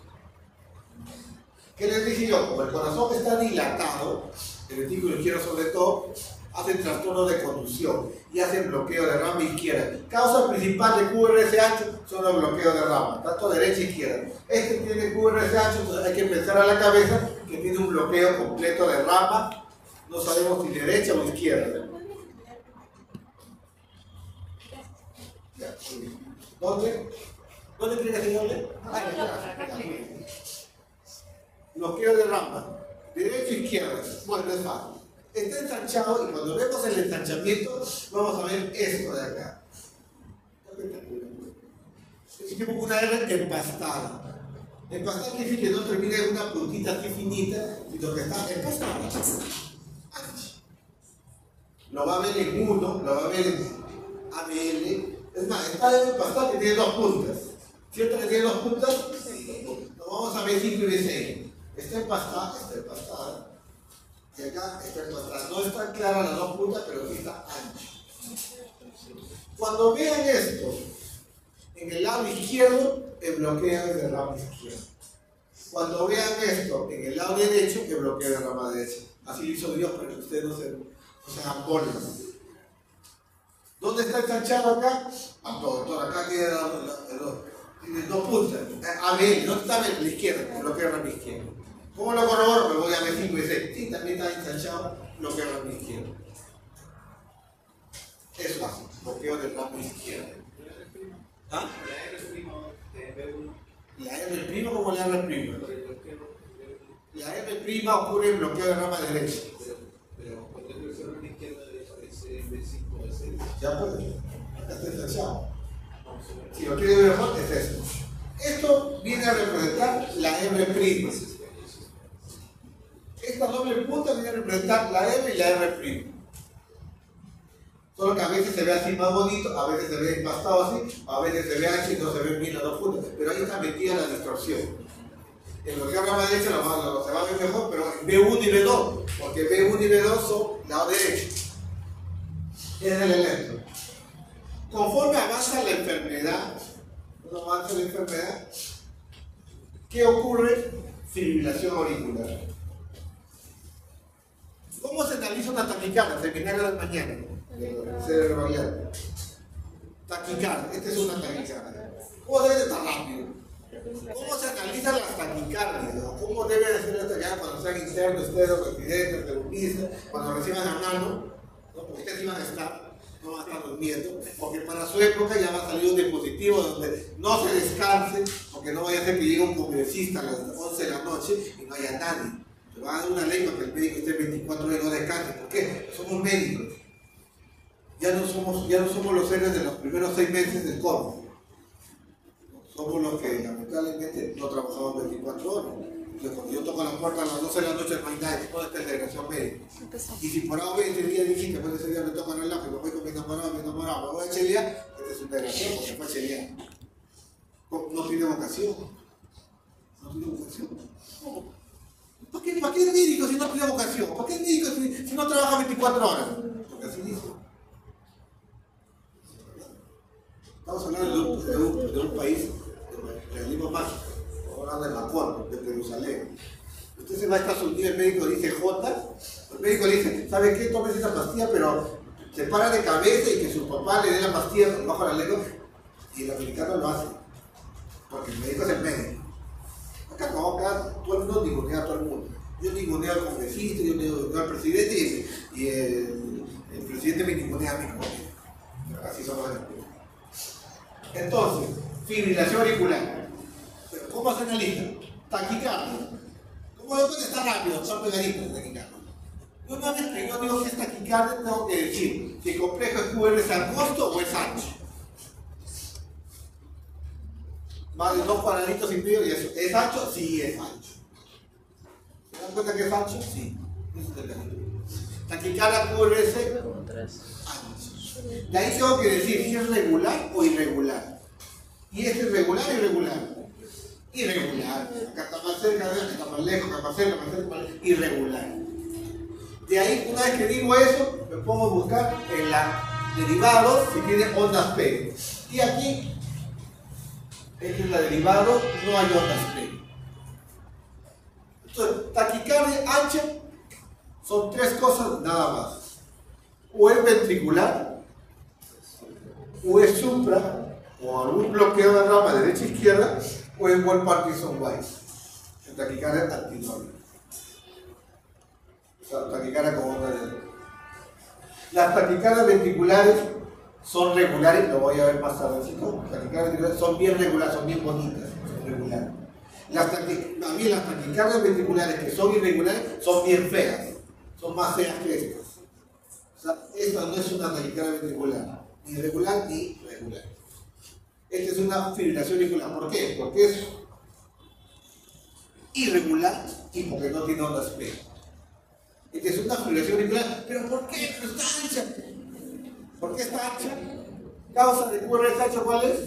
¿Qué les dije yo? Como el corazón está dilatado, el ventrículo izquierdo sobre todo, hacen trastorno de conducción y hacen bloqueo de rama izquierda. Causa principal de QRSH son los bloqueos de rama, tanto derecha e izquierda. Este tiene QRSH, entonces hay que pensar a la cabeza que tiene un bloqueo completo de rama, no sabemos si derecha o izquierda. ¿Dónde? ¿Dónde quiere que se hable? Bloqueo de rama, derecha e izquierda. Bueno, es fácil. Está ensanchado y cuando vemos el ensanchamiento vamos a ver esto de acá. Tenemos una R empastada. Empastada quiere decir que no termina en una puntita así finita, sino que está empastada. Lo va a ver en 1, lo va a ver en ABL. Es más, está empastada que tiene 2 puntas. ¿Cierto que tiene 2 puntas? Sí. Lo vamos a ver 5 y 6. Está empastada, está empastada. Y acá está empastada. No está clara las 2 puntas, pero sí está ancho. Cuando vean esto, en el lado izquierdo, el bloqueo es de rama izquierda. Cuando vean esto, en el lado derecho, el bloqueo de rama derecha. Así lo hizo Dios para que ustedes no se hagan bolas. ¿Dónde está ensanchado acá? Todo acá tiene 2 puntas. A ver, no está a la izquierda, el bloqueo de rama izquierda. ¿Cómo lo corroboro? Me voy a ver 5 y 6. Sí, también está ensanchado, bloqueo de rama izquierda. Eso hace, bloqueo de rama izquierda. ¿Ah? La R' como la R'. La R' ocurre en bloqueo de rama derecha. Pero cuando el bloqueo de rama izquierda desaparece B5 o B6. Ya pues, acá está ensanchado. Si lo quiere ver mejor, es eso. Esto viene a representar la R'. Esta doble punta viene a representar la R y la R'. Solo que a veces se ve así más bonito, a veces se ve empastado así, a veces se ve ancho y no se ven bien las 2 puntas. Pero ahí está metida la distorsión. En lo que habla más derecha se va a ver mejor, pero en B1 y B2, porque B1 y B2 son lado derecho. Es el elemento. Conforme avanza la enfermedad, ¿qué ocurre? Fibrilación auricular. ¿Cómo se analiza una taquicardia? Seminario de mañana. Cerebral. Taquicardia. Esta es una taquicardia. ¿Cómo debe de estar rápido? ¿Cómo se analizan las taquicardias? ¿Cómo debe de ser esta ya cuando sean internos, externos, residentes, reunistas, cuando reciban a mano? ¿No? Porque ustedes iban a estar, no van a estar durmiendo, porque para su época ya va a salir un dispositivo donde no se descanse, porque no vaya a ser que llegue un congresista a las 11 de la noche y no haya nadie. Se va a dar una ley para que el médico esté 24 horas y no descanse. ¿Por qué? Somos médicos. Ya no somos los héroes de los primeros 6 meses del COVID. Somos los que lamentablemente no trabajamos 24 horas. Entonces, cuando yo toco la puerta a las 12 de la noche, no hay nadie. ¿Dónde está el delegación médica? Y si por ahora ese día dijiste, pues ese día me toca relajo, me voy con mi enamorado, me voy a chelear, esta es una delegación porque fue a chelear. No tiene vocación. No tiene vocación. ¿Para qué es médico si no tiene vocación? ¿Para qué es médico si no trabaja 24 horas? Porque así dice. Estamos hablando de un país de realismo mágico. Vamos a hablar de Macón, de Jerusalén. Usted se va a Estados Unidos, el médico dice J, el médico le dice, ¿sabe qué? Tómese esa pastilla, pero se para de cabeza y que su papá le dé la pastilla bajo la lengua. Y el americano lo hace, porque el médico es el médico. Acá no, acá todo el mundo ningunea a todo el mundo. Yo ninguneo al congresista, yo ninguneo al presidente y el presidente me ningunea a mí como así somos las. Entonces, fibrilación auricular. Pero ¿Cómo se analiza? Taquicardia. ¿Cómo después está rápido? Está pegadito el taquicardia. Una vez que yo digo que es taquicardia, tengo que decir si el complejo de QR es angosto o es ancho. Más de 2 cuadraditos y medio y eso. ¿Es ancho? Sí, es ancho. ¿Se dan cuenta que es ancho? Sí. Taquicardia QRS ancho. De ahí tengo que decir si es regular o irregular. Y este es regular o irregular. Irregular. Acá está más cerca, acá está más lejos, acá más cerca, más cerca, más lejos. Irregular. De ahí, una vez que digo eso, me pongo a buscar en la derivado si tiene ondas P. Y aquí, esta es la derivado, no hay ondas P. Entonces, taquicardia ancha son 3 cosas nada más. O es ventricular, o es supra, o algún bloqueo de rama derecha e izquierda, o es Wolff Parkinson White. En taquicardia antinormal. O sea, taquicardia como una de... Las taquicardias ventriculares son regulares, lo voy a ver más tarde. Las taquicardias ventriculares son bien regulares, son bien bonitas, son regulares. A mí las taquicardias ventriculares que son irregulares son bien feas, son más feas que estas. O sea, esta no es una taquicardia ventricular, ni regular ni regular. Esta es una fibrilación auricular. ¿Por qué? Porque es irregular y porque no tiene ondas P. Esta es una fibrilación auricular. ¿Pero por qué? Pero está ancha. ¿Por qué está ancha? ¿Causa de QRS ancho cuál es?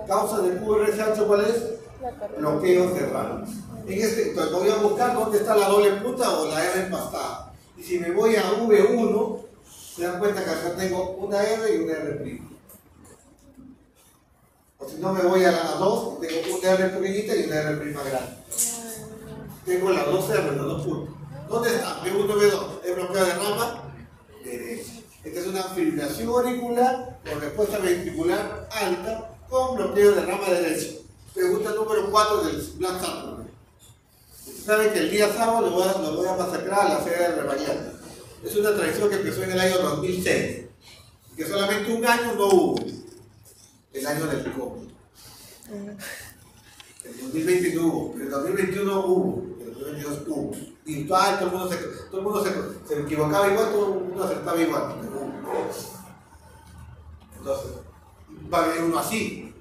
¿Causa de QRS ancho cuál es? Bloqueos de ramas. Entonces voy a buscar dónde está la doble punta o la R empastada. Y si me voy a V1, se dan cuenta que acá tengo una R y una R'. O si no me voy a la 2, tengo una R pequeñita y una R' grande. Tengo las 2 R, los 2 puntos. ¿Dónde está? V1, V2. ¿Es bloqueo de rama? Derecha. Esta es una fibrilación auricular con respuesta ventricular alta con bloqueo de rama derecha. Pregunta número 4 del Black Saturday. Saben que el día sábado lo voy a masacrar a la sede de Rebañata. Es una tradición que empezó en el año 2006. Que solamente un año no hubo. El año del COVID. El 2020 no hubo, pero el 2021 hubo, el 2022 hubo. Virtual, todo el mundo se equivocaba igual, todo el mundo acertaba igual. Entonces, va a venir uno así.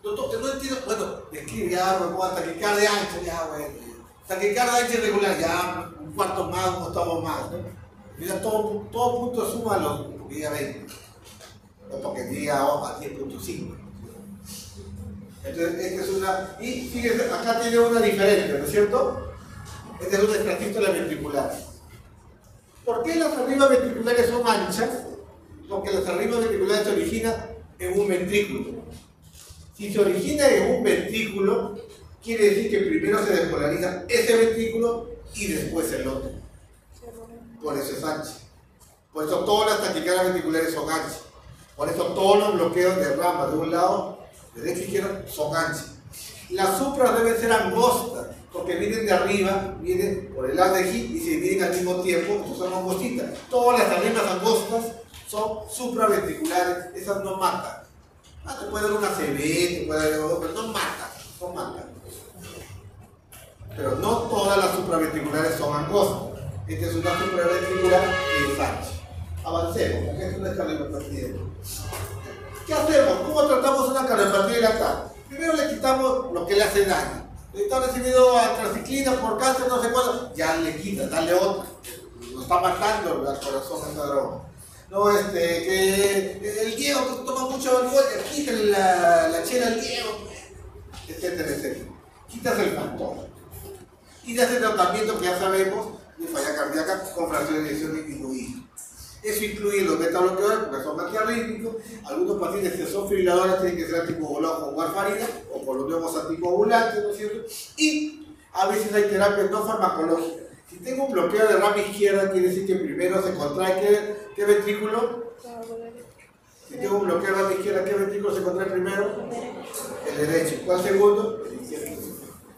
No entiendo, bueno, escribe ya, me pongo taquicardia ancha, ya, bueno. Taquicardia ancha irregular, ya, un cuarto más, un octavo más, ¿no? Mira, todo punto súmalo, porque ya 20. O porque diga a 10.5. Entonces, esta es una. Y fíjense, acá tiene una diferente, ¿no es cierto? Esta es una estratístola ventricular. ¿Por qué las arribas ventriculares son anchas? Porque las arribas ventriculares se originan en un ventrículo. Si se origina en un ventrículo, quiere decir que primero se despolariza ese ventrículo y después el otro. Por eso es ancha. Por eso todas las taquicardias ventriculares son anchas. Por eso todos los bloqueos de rama de un lado, derecha e izquierda, son anchas. Las supras deben ser angostas, porque vienen de arriba, vienen por el lado de aquí y se dividen al mismo tiempo, entonces son angostitas. Todas las arribas angostas son supraventriculares, esas no matan. Te puede dar una CB, te puede dar algo, pero no matan, no matan. Pero no todas las supraventriculares son angostas. Esta es una supraventricular que es ancha. Avancemos, porque es una cardiopatía. ¿Qué hacemos? ¿Cómo tratamos una cardiopatía dilatada? Primero le quitamos lo que le hace daño. Está recibido antraciclina por cáncer, no sé cuándo, ya le quitas, dale otra. Lo está matando el corazón a esta droga. No, que el Diego que toma mucho alcohol, quítale la chela al Diego, etcétera, etcétera. Quitas el factor. Y de ese tratamiento que ya sabemos de falla cardíaca con fracción de eyección disminuida. Eso incluye los beta-bloqueadores porque son antiarrítmicos. Algunos pacientes que son fibriladores tienen que ser anticoagulados con warfarina o con los nuevos anticoagulantes, ¿no es cierto? Y a veces hay terapias no farmacológicas. Si tengo un bloqueo de rama izquierda, quiere decir que primero se contrae ¿qué ventrículo? Si tengo un bloqueo de rama izquierda, ¿qué ventrículo se contrae primero? El derecho. ¿Cuál segundo? El izquierdo.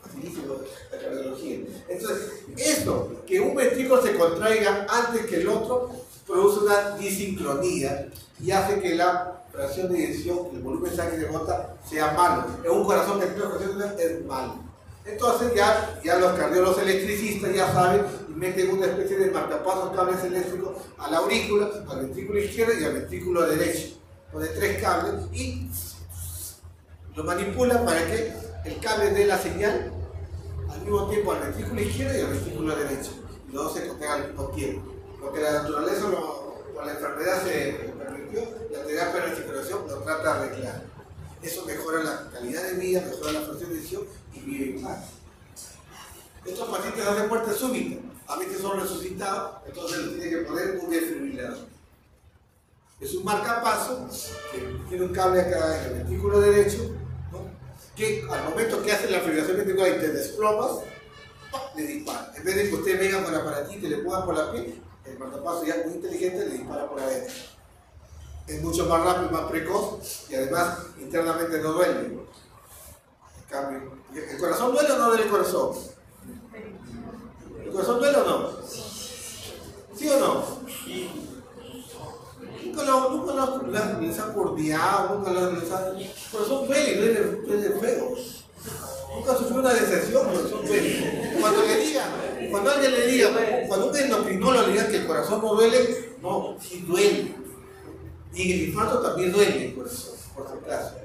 Facilísimo la cardiología. Entonces, esto, que un ventrículo se contraiga antes que el otro, produce una disincronía y hace que la fracción de eyección, el volumen de sangre de gota, sea malo. En un corazón que tiene fracción de es malo. Entonces ya los cardiólogos electricistas ya saben y meten una especie de marcapasos cables eléctricos a la aurícula, al ventrículo izquierdo y al ventrículo derecho. Pone 3 cables y lo manipulan para que el cable dé la señal al mismo tiempo al ventrículo izquierdo y al ventrículo derecho. Y los dos se conectan al mismo tiempo. Porque la naturaleza, con la enfermedad se permitió, la terapia de recuperación lo trata de arreglar. Eso mejora la calidad de vida, mejora la fracción de eyección y viven más. Estos pacientes hacen muerte súbita, a veces son resucitados, entonces les tiene que poner un desfibrilador. Es un marcapaso que tiene un cable acá en el ventrículo derecho, ¿no? Que al momento que hace la fibrilación ventricular y te desplomas, le dispara. En vez de que usted venga con el aparatito y le ponga por la piel, el marcapaso ya muy inteligente le dispara por adentro. Es mucho más rápido, más precoz y además internamente no duele. En cambio, ¿el corazón duele o no duele el corazón? ¿El corazón duele o no? ¿Sí o no? Nunca les ha cordiado, nunca les ha... El corazón duele feo. Nunca sufrió una decepción, el corazón duele. Cuando alguien le diga, cuando un endocrinólogo le diga que el corazón no duele, no, sí duele. Y en el infarto también duele el corazón, por si acaso.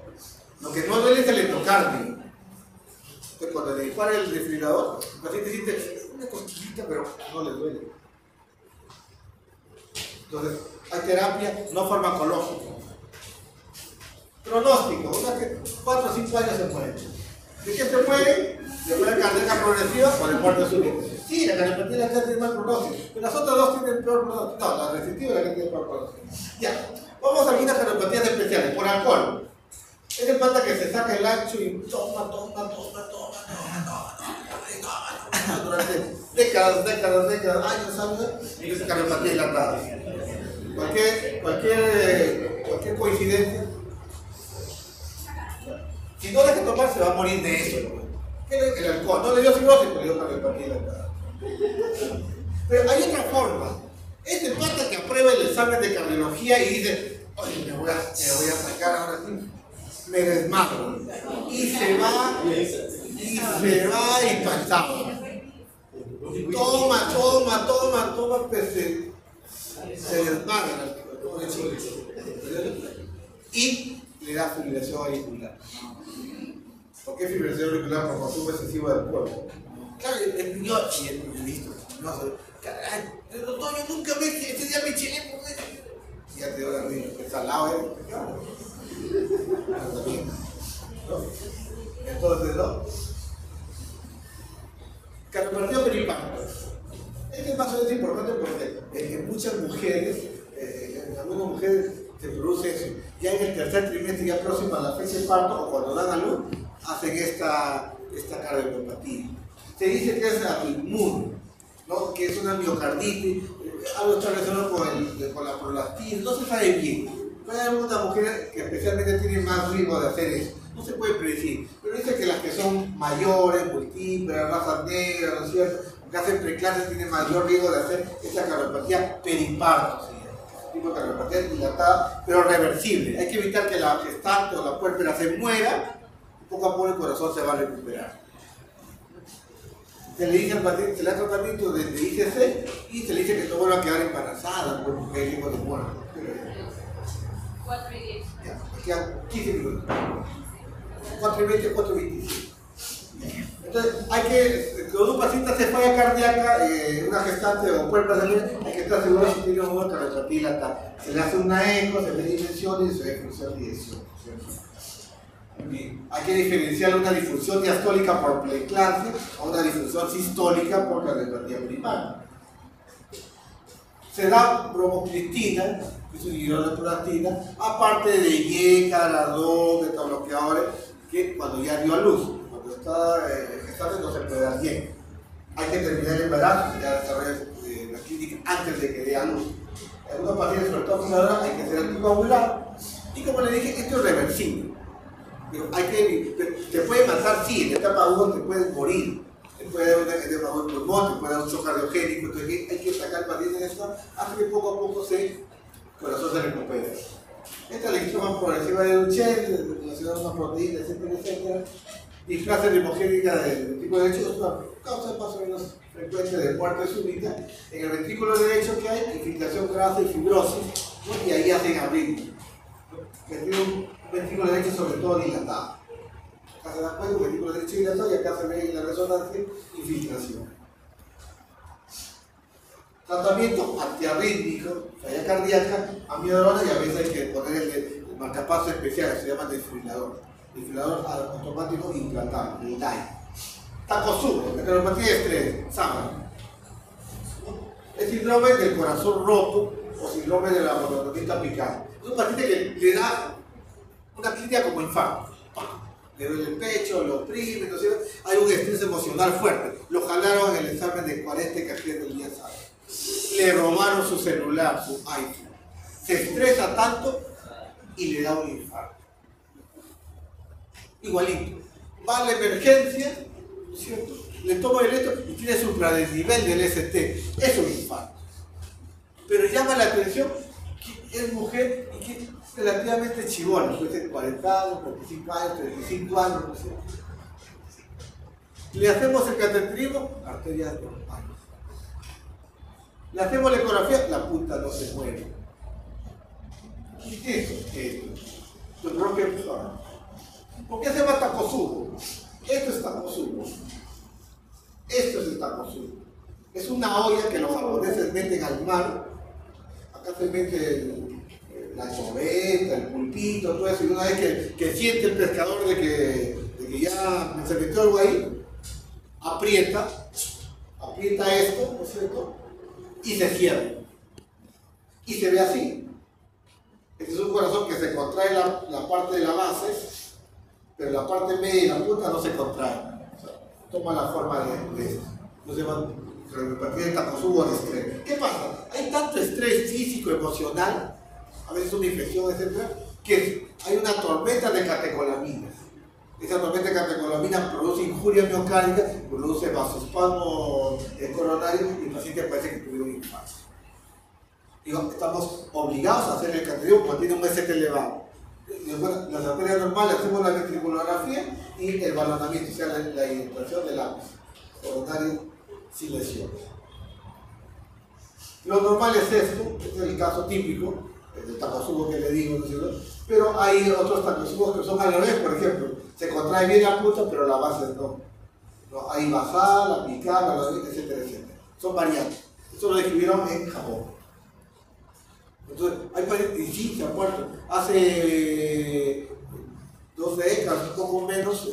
Lo que no duele es el endocardio. Entonces, cuando le dispara el desfibrilador, el paciente siente una cosquillita, pero no le duele. Entonces, hay terapia no farmacológica. Pronóstico, o sea que 4 o 5 años se muere. ¿De qué se muere? ¿De muerte cardíaca progresiva o de muerte súbita? Sí, la cardiopatía es la que tiene más pronóstico, pero las otras dos tienen peor pronóstico. No, la restrictiva es la que tiene peor pronóstico. Ya, vamos a algunas cardiopatías especiales, por alcohol. Es el pata que se saca el ancho y toma durante décadas, años, y es cardiopatía dilatada. Cualquier coincidencia. Si no deja tomar, se va a morir de eso. El alcohol no le dio cirrosis, pero le dio cardiopatía dilatada. Pero hay otra forma. Es el pata que aprueba el examen de cardiología y dice, oye, me voy a sacar ahora sí. Me desmadro. Y se va y pasaba. Toma, pues se desmadra. Y le da fibrilación auricular. ¿Por qué fibrilación auricular? Por consumo excesivo del cuerpo. Claro, el niño y el listo. No sé. Caray, doctor, yo nunca me ese día me eché. Ya te dio la risa. El salado, ¿no? Entonces, ¿no? Cardiopatía periparto. Este paso es importante porque en muchas mujeres, en algunas mujeres se produce eso. Ya en el tercer trimestre, ya próximo a la fecha de parto o cuando dan a luz, hacen esta cardiopatía. Se dice que es autoinmune, ¿no? Que es una miocarditis, algo está relacionado con la prolactina, no se sabe bien. Pero hay algunas mujeres que especialmente tienen más riesgo de hacer eso. No se puede predecir, pero dice que las que son mayores, múltiples, razas negras, ¿no es cierto? Que hacen preclases tienen mayor riesgo de hacer esta cardiopatía periparto, ¿sí? Tipo de cardiopatía dilatada, pero reversible. Hay que evitar que la gestante o la puérpera se muera, y poco a poco el corazón se va a recuperar. Se le dice al paciente, se le da tratamiento de ICC y se le dice que no vuelva a quedar embarazada porque hay riesgo de muerte. 4 y 10. Ya, quedan 15 minutos. 4 y 20, 4 y 25. Entonces, cuando un paciente hace falla cardíaca, una gestante o puerta saliente, hay que estar seguro si tiene una cardiopatía dilatada. Se le hace una eco, se ve dimensiones y se ve función de dirección. Hay que diferenciar una disfunción diastólica por preeclampsia a una disfunción sistólica por cardiopatía periparto. Se da bromocriptina, que es un hidrol de prolactina, aparte de IECA, Ladrón, betabloqueadores, que cuando ya dio a luz, cuando está gestante no se puede dar bien. Hay que terminar el embarazo y ya desarrollar la clínica antes de que dé a luz. En algunos pacientes, sobre todo fundadoras, hay que hacer anticoagular. Y como le dije, esto es reversible. Pero te puede matar, sí, en la etapa 1 te puedes morir. puede haber un edema de pulmón, puede haber un shock cardiogénico, entonces hay que sacar el paciente de esto hasta que poco a poco el corazón se recupera. Esta lectura progresiva de Duchenne, relacionada a una proteína, etcétera, etcétera, displasia limogénica del tipo derecho es una causa más o menos frecuente de muerte súbita. En el ventrículo derecho que hay infiltración grasa y fibrosis, ¿no? Y ahí hacen arritmia. Que tiene un ventrículo derecho sobre todo dilatado. Acá se da cuenta, un ventrículo derecho dilatado y acá se ve en la resonancia infiltración. Tratamiento antiarrítmico, falla cardíaca, amiodarona, y a veces hay que poner el marcapaso especial, que se llama desfibrilador automático implantable, el DAI. Takotsubo, la cardiopatía de estrés, SAMA. El síndrome del corazón roto o síndrome de la monotonía apical. Es un paciente que le da una clínica como infarto. Le duele el pecho, lo oprime, entonces hay un estrés emocional fuerte. Lo jalaron en el examen de 40 que hacía del día sábado. Le robaron su celular, su iPhone. Se estresa tanto y le da un infarto. Igualito. Va a la emergencia, ¿cierto? Le toma el electro y tiene supradesnivel del ST. Es un infarto. Pero llama la atención que es mujer y que es relativamente chibola. Puede ser 40 años, 45 años, 35 años, no sé. Le hacemos el cateterismo, arterias normales. Le hacemos la ecografía, la punta no se mueve. ¿Y esto? ¿Por qué se llama Takotsubo? Esto es Takotsubo. Esto es el Takotsubo. Es una olla que los japoneses meten al mar. Acá se mete la choveta, el pulpito, todo eso. Y una vez que siente el pescador de que ya se metió algo ahí, aprieta esto, ¿no es cierto? Y se cierra. Y se ve así. Este es un corazón que se contrae la parte de la base, pero la parte media y la punta no se contrae. O sea, toma la forma de esto. No se llama cardiopatía de Takotsubo de estrés. ¿Qué pasa? Hay tanto estrés físico, emocional, a veces una infección, etc., que hay una tormenta de catecolaminas. Esa tormenta de catecolamina produce injuria miocárdica, produce vasospasmo coronario y el paciente parece que tuvo un infarto. Digo, estamos obligados a hacer el cateterismo porque tiene un ST elevado. Bueno, las arterias normales hacemos la ventriculografía y el balonamiento, o sea, la infiltración del lápiz coronario sin lesiones. Lo normal es esto, este es el caso típico, el Takotsubo que le digo, ¿no es cierto? Pero hay otros Takotsubos que son al revés, por ejemplo, se contrae bien la punta, pero la base no. Hay basal, apical, etcétera, etcétera. Son variantes. Eso lo describieron en Japón. Entonces, hay pacientes, y sí, se han muerto. Hace 2 décadas, un poco menos,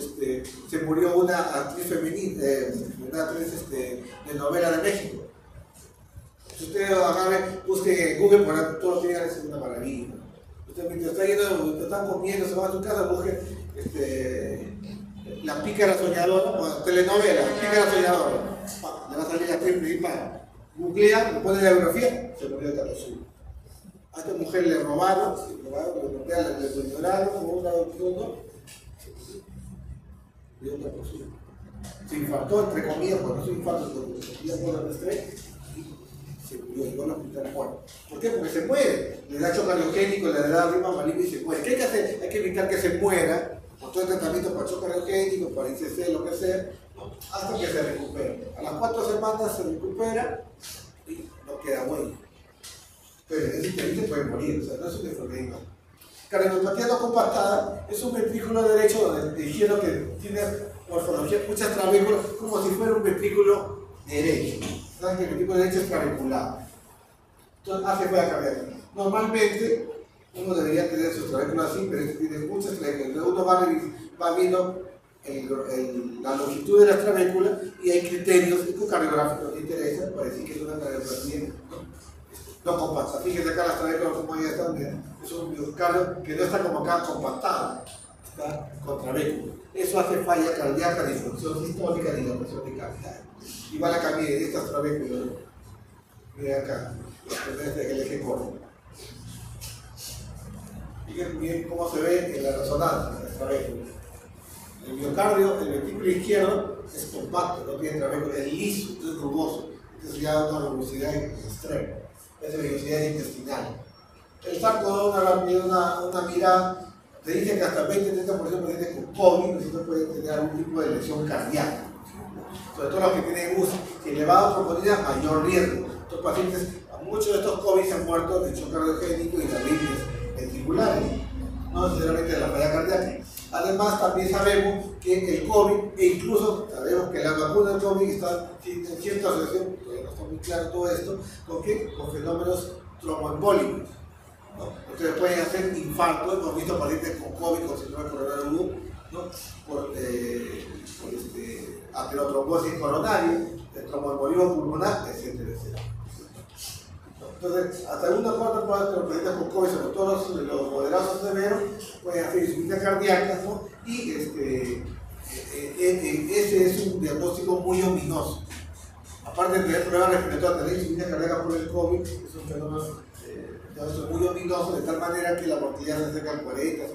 se murió una actriz femenina, una actriz de novela de México. Si usted agarre, busque en Google, por todo lo que digan, es una maravilla. Usted mientras está yendo, están comiendo, se va a su casa, busque La pícara soñadora, bueno, telenovela, Pícara soñadora. Le va a salir la actriz principal. Googlea, le pone la biografía, se murió de Takotsubo. A esta mujer le robaron, le violaron, dio otra cosa. Se infartó, entre comillas, porque es un infarto, se por el estrés y se murió, llegó al hospital muerto. ¿Por qué? Porque se muere. Le da shock cardiogénico, le da rima maligna y se muere. ¿Qué hay que hacer? Hay que evitar que se muera, con todo el tratamiento para shock cardiogénico, para ICC, lo que sea, hasta que se recupere. A las 4 semanas se recupera y no queda huella. Pero ese paciente puede morir, o sea, no es un enfermedad. Cardiopatía no compactada es un ventrículo derecho donde dijeron que tiene morfología, muchas trabéculas, como si fuera un ventrículo derecho. Saben que el ventrículo derecho es trabeculado. Entonces hace falla cardíaca. Normalmente uno debería tener sus trabéculas así, pero tiene muchas trabéculas. Uno va viendo la longitud de las trabéculas y hay criterios ecocardiográficos que interesan para decir que es una cardiopatía no compacta. Fíjense acá las trabéculas como ya están bien. Es un miocardio que no está como acá compactado, está con trabéculas. Eso hace falla cardíaca, disfunción sistólica, dilatación de cavidad. Igual acá miren estas trabéculas. Miren acá, el eje corto. Fíjense bien cómo se ve en la resonancia de las trabéculas. El miocardio, el ventrículo izquierdo, es compacto, no tiene trabeco, es liso, es rugoso. Entonces ya da una rugosidad extrema. Esa rugosidad intestinal. El saco da una mirada, te dice que hasta 20-30% de pacientes con COVID nosotros pueden tener algún tipo de lesión cardíaca. Sobre todo los que tienen UCI, que elevada troponina, mayor riesgo. Estos pacientes, muchos de estos COVID se han muerto de shock cardiogénico y de arritmias ventriculares, no necesariamente de la falla cardíaca. Además, también sabemos que el COVID, e incluso sabemos que la vacuna del COVID está en cierta asociación, todavía no está muy claro todo esto, con fenómenos tromboembólicos. ¿no? Ustedes pueden hacer infarto, hemos visto pacientes con COVID, con síndrome coronario agudo, ¿no? por aterotrombosis coronaria, tromboembolismo pulmonar, etcétera, etcétera. Entonces, hasta una cuarta parte de los pacientes con COVID, sobre todo los moderados severos, pueden hacer insuficiencia cardíaca, ¿no? Y ese es un diagnóstico muy ominoso. Aparte de tener problemas respiratorios, tener insuficiencia cardíaca por el COVID, es un fenómeno muy ominoso, de tal manera que la mortalidad se acerca al 40-50%.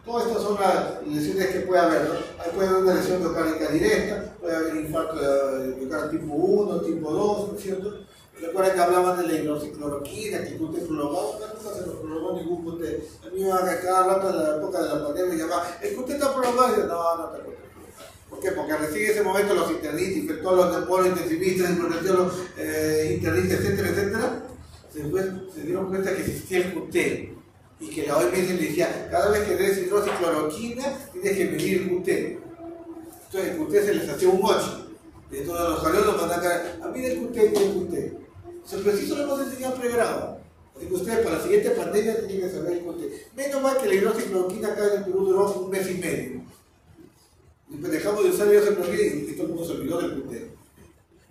Todas estas son las lesiones que puede haber, ¿no? Ahí puede haber una lesión miocárdica directa, puede haber infarto de miocardio tipo 1, tipo 2, ¿no es cierto? Recuerden que hablaban de la hidroxicloroquina, que cute prolongado, nunca se nos prolongó ningún cute. A mí me iban a cada rato en la época de la pandemia y llamaban, ¿el cute está prolongado? Y yo, no te cute. ¿Por qué? Porque recién en ese momento los internistas, infectólogos, los neumointensivistas, los internistas, etcétera, etcétera, se dieron cuenta que existía el cute. Y que la OMS le decía, cada vez que des hidroxicloroquina, tienes que medir el QT. Entonces el QT se les hacía un 8. Y entonces los cardiólogos mandan a mí el QT y el QT. Pero preciso lo hemos enseñado pregrado. Así que ustedes para la siguiente pandemia tienen que saber el QT. Menos mal que la hidroxicloroquina acá en el Perú duró un mes y medio. Después dejamos de usar la hidroxicloroquina y todo el mundo se olvidó del QT.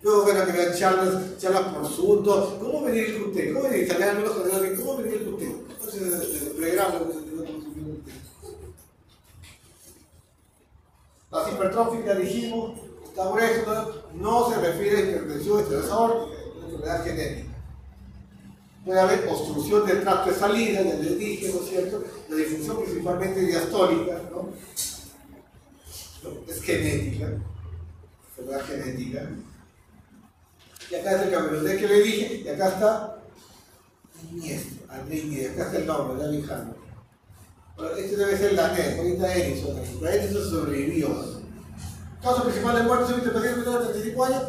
Luego van a crear charlas por Zoom, ¿cómo medir el QT? ¿Cómo medir? Salían algunos cardiólogos, ¿cómo medir el QT? Entonces, pregrado, las hipertróficas dijimos, está grueso, no se refiere a hipertensión externa aórtica, es una enfermedad genética. Puede haber obstrucción del tracto de salida, ya les dije, ¿no es cierto? La disfunción principalmente diastólica, ¿no? Es genética, enfermedad genética. Y acá está el campeonato que le dije, y acá está Iniesta, acá está el nombre, David Hammer. Bueno, este debe ser la NET, ahorita Edison, pero Edison sobrevivió. Caso principal de muerte súbita de paciente de 35 años,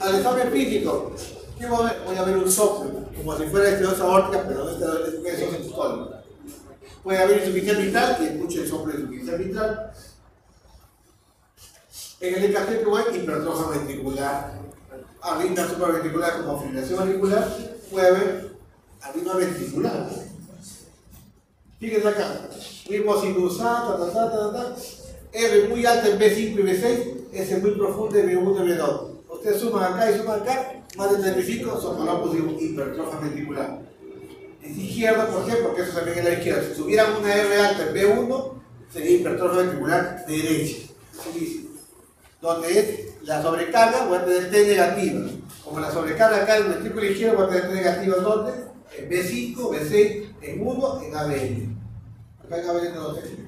al examen físico, ¿qué voy a ver? Voy a ver un soplo, como si fuera estenosis aórtica, pero esta es una lesión sistólica. Puede haber insuficiencia mitral, y escuche el soplo de insuficiencia mitral. En el EKG que hay hipertrofia ventricular, arritmia supraventricular como fibrilación auricular, puede haber arritmia ventricular. Fíjense acá, ritmo sinusal, R muy alta en B5 y B6, S muy profunda en B1 y B2. Ustedes suman acá y suman acá, más de 35 son colapsos de hipertrofia ventricular. Es izquierda, ¿por qué? Porque eso también es la izquierda. Si tuvieran una R alta en B1, sería hipertrofia ventricular derecha. Donde es la sobrecarga, voy a tener T negativa. Como la sobrecarga acá en el ventrículo izquierdo, voy a tener T negativa ¿dónde? En B5, B6, en 1, en ABN. Acá en ABN no lo tengo.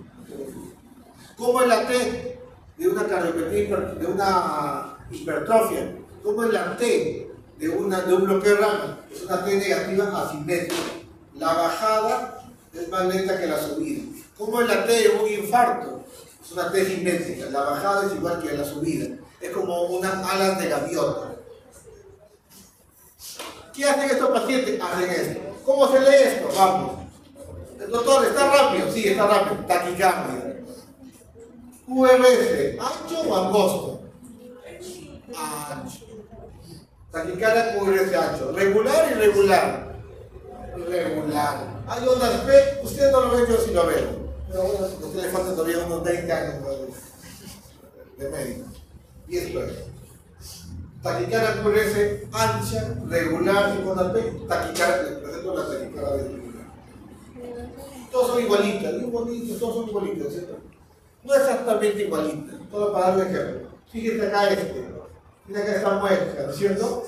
¿Cómo es la T de una cardiopatía, de una hipertrofia? ¿Cómo es la T de un bloqueo de rama? Es una T negativa asimétrica. La bajada es más lenta que la subida. ¿Cómo es la T de un infarto? Es una T simétrica, la bajada es igual que la subida. Es como unas alas de gaviota. ¿Qué hacen estos pacientes? Hacen esto. ¿Cómo se lee esto? Vamos. El doctor, ¿está rápido? Sí, está rápido. Taquicardia. QRS, ¿ancho o angosto? Ancho. Taquicardia, QRS ancho. Regular y irregular. Irregular. Hay ondas P, ustedes no lo ven, yo sí lo veo. Pero bueno, a usted le falta todavía unos 20 años de médico. Y esto es. Taquicardia QRS ancha, regular, y con P, taquicardia, les presento la taquicardia ventricular. Todos son igualitas, muy bonitos, todos son igualitas, ¿cierto? No exactamente igualitas, todo para darle ejemplo. Fíjense acá fíjense acá esta muestra, ¿no es cierto?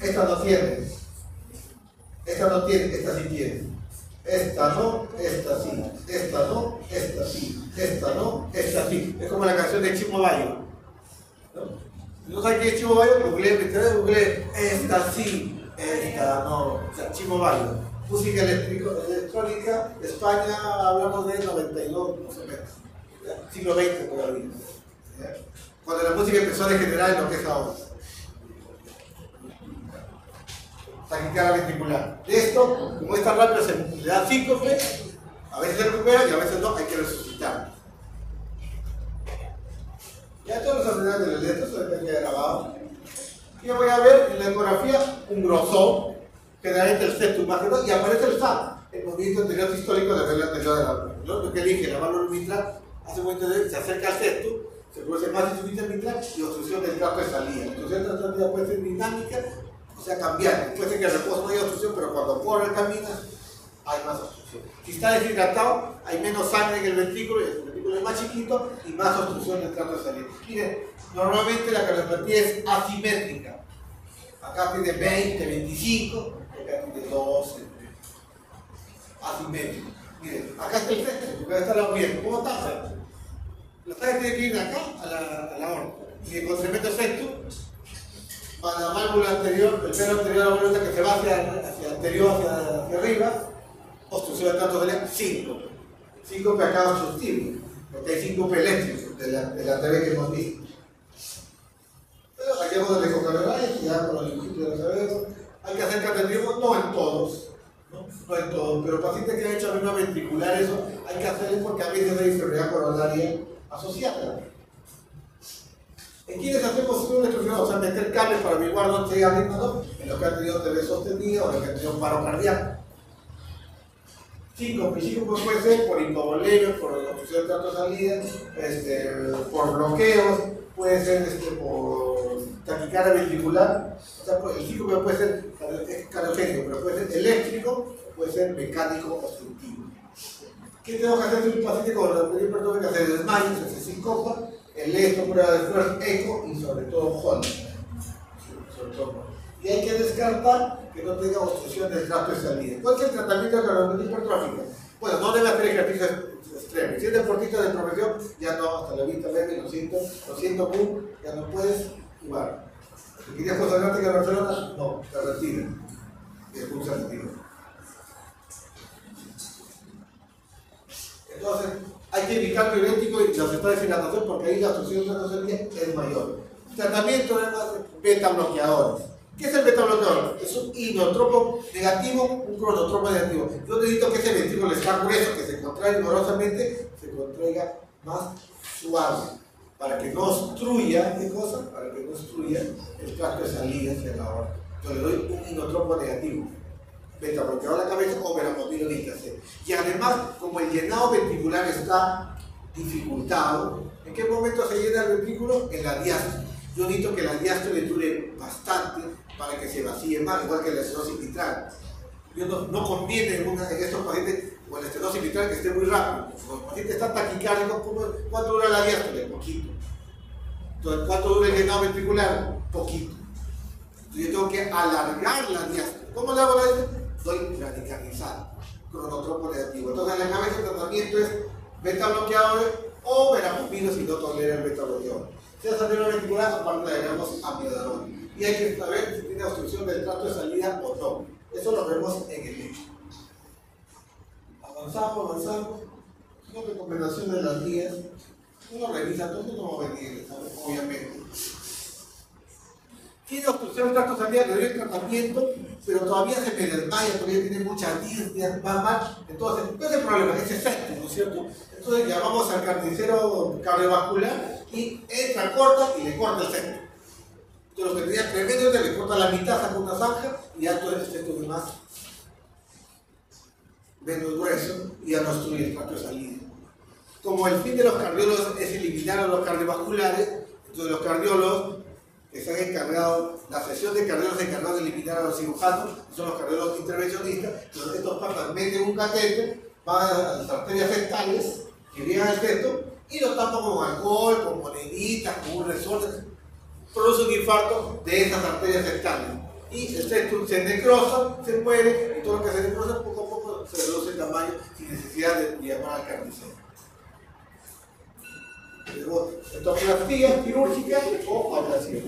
Esta no tiene, esta no tiene, esta sí tiene. esta no, esta sí, esta no, esta sí, esta no, esta sí. Es como la canción de Chimo Bayo, ¿no? ¿No sabes qué es Chimo Bayo? Google, esta sí, esta no. O sea, Chimo Bayo. Música electrónica, España, hablamos de 92, no sé menos. Siglo XX todavía. ¿Ya? Cuando la música empezó a degenerar en lo que es ahora. Taquicardia ventricular. De esto, como es tan rápido, se le da síncope, a veces se recupera y a veces no, hay que resucitar. Ya todos los enfermedades de las letras se queda grabado. Y yo voy a ver en la ecografía un grosor, generalmente el septum más grande, y aparece el SAM, el movimiento anterior sistólico de la regla anterior de la válvula. Lo que dije, la válvula mitral hace un momento se acerca al septum, se produce más insuficiencia mitral y obstrucción del tracto de salida. La obstrucción del tracto de salida puede ser dinámica, o sea, cambiante. Puede ser que el reposo no haya obstrucción, pero cuando corre caminas, hay más obstrucción. Si está deshidratado, hay menos sangre en el ventrículo es más chiquito y más obstrucción del tracto de salida. Miren, normalmente la cardiopatía es asimétrica. Acá tiene 20, 25, acá tiene 12. Asimétrico. Miren, acá está el centro, acá está la bien. ¿Cómo está? La sangre tiene que ir de acá a la aorta. Y cuando se mete el septum, para la válvula anterior, el pelo anterior a la válvula que se va hacia arriba, obstrucción del tracto de salida, síncope. Síncope acá obstructivo, porque hay síncope eléctrico de la TV que hemos visto. Pero aquí hemos de ecocardiografía, ya con los lingotitos de cerebro. Hay que hacer cateterismo, no en todos, no en todos, pero pacientes que han hecho arritmia ventricular, eso hay que hacerlo porque a veces hay enfermedad coronaria asociada. ¿En quiénes hacemos una electrocardiografía? O sea, meter cables para averiguar dónde hay arritmia, ¿no? En los que han tenido TV sostenida o en los que han tenido paro cardíaco. Síncope puede ser por hipovolemia, por obstrucción de tracto de salida, por bloqueos, puede ser por taquicardia ventricular. O sea, el síncope puede ser cardiogénico, pero puede ser eléctrico, puede ser mecánico obstructivo. ¿Qué tengo que hacer si un paciente con la hipertrofia que se desmaya, se sincopa? El esto, prueba de esfuerzo, eco y sobre todo Holter. Y hay que descartar que no tenga obstrucción del tracto de salida. ¿Cuál es el tratamiento de cardiopatía hipertrófica? Bueno, no debe hacer ejercicios extremos. Si es deportista de profesión, ya no, hasta la vista verde, lo siento, boom, ya no puedes jugar. Si querías consagrarte en Barcelona, no, te retiran. Y el boom se retira. Entonces, hay que evitar diurético y los estados de hidratación porque ahí la obstrucción de la salida es mayor. Tratamiento de beta bloqueadores. ¿Qué es el beta bloqueador? Es un inotropo negativo, un cronotropo negativo. Yo necesito que ese ventrículo está grueso, que se contraiga vigorosamente, se contraiga más suave, para que no obstruya, ¿qué cosa? Para que no obstruya el tracto de salida hacia la aorta. Yo le doy un inotropo negativo, beta bloqueador a la cabeza o verapamil C. Y además, como el llenado ventricular está dificultado, ¿en qué momento se llena el ventrículo? En la diástole. Yo necesito que la diástole dure bastante para que se vacíe más, igual que la estenosis mitral. No conviene en estos pacientes o en la estenosis mitral que esté muy rápido. Los pacientes están taquicárdicos, ¿cuánto dura la diástole? Poquito. Entonces, ¿cuánto dura el llenado ventricular? Poquito. Entonces, yo tengo que alargar la diástole. ¿Cómo le hago la diástole? Doy radicalizado, cronotropo negativo. Entonces, en la cabeza el tratamiento es beta bloqueador o verapamil si no tolera el beta bloqueador. Si es arritmia ventricular, aparte le agregamos amiodarona. Y hay que saber si tiene obstrucción del tracto de salida o no. Eso lo vemos en el hecho. Avanzamos. Una recomendación de las guías. Uno revisa todo, no va a venir, obviamente. Tiene obstrucción del tracto de salida, le doy el tratamiento, pero todavía se me desmaya, todavía tiene mucha disnea, va mal. Entonces, ¿cuál es el problema? Es efecto, ¿no es cierto? Entonces llamamos al carnicero cardiovascular y entra, corta y le corta el centro. Entonces lo que tenía 3 metros le corta la mitad, saca una zanja y ya todo el centro de más menos grueso y ya no obstruye el tracto de salida. Como el fin de los cardiólogos es eliminar a los cardiovasculares, entonces los cardiólogos que se han encargado, la sesión de cardiólogos encargados de eliminar a los cirujanos, que son los cardiólogos intervencionistas, entonces estos patas meten un catéter, van a las arterias fectales, que llegan al feto, y lo tapan con alcohol, con moneditas, con un resorte, produce un infarto de esas arterias fectales. Y el feto se necrosa, se muere, y todo lo que se necrosa poco a poco ¿no? Se reduce el tamaño sin necesidad de llamar al carnicero. Estoplastías quirúrgicas o ablación.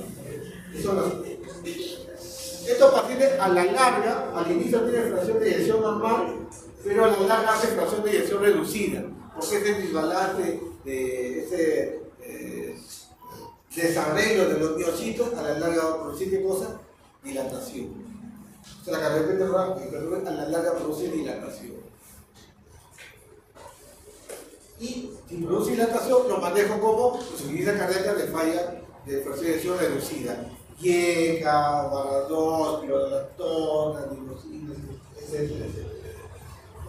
Estos pacientes a la larga, al inicio tienen fracción de eyección normal, pero a la larga hacen fracción de eyección reducida, porque ese desbalance ese desarreglo de los miocitos a la larga va a producir ¿qué cosa? Dilatación. O sea, la cardiopatía a la larga produce dilatación. Y si produce dilatación, lo manejo como insuficiencia cardíaca de falla de fracción de eyección reducida. IECA, barra pirolatona, digoxina, etc.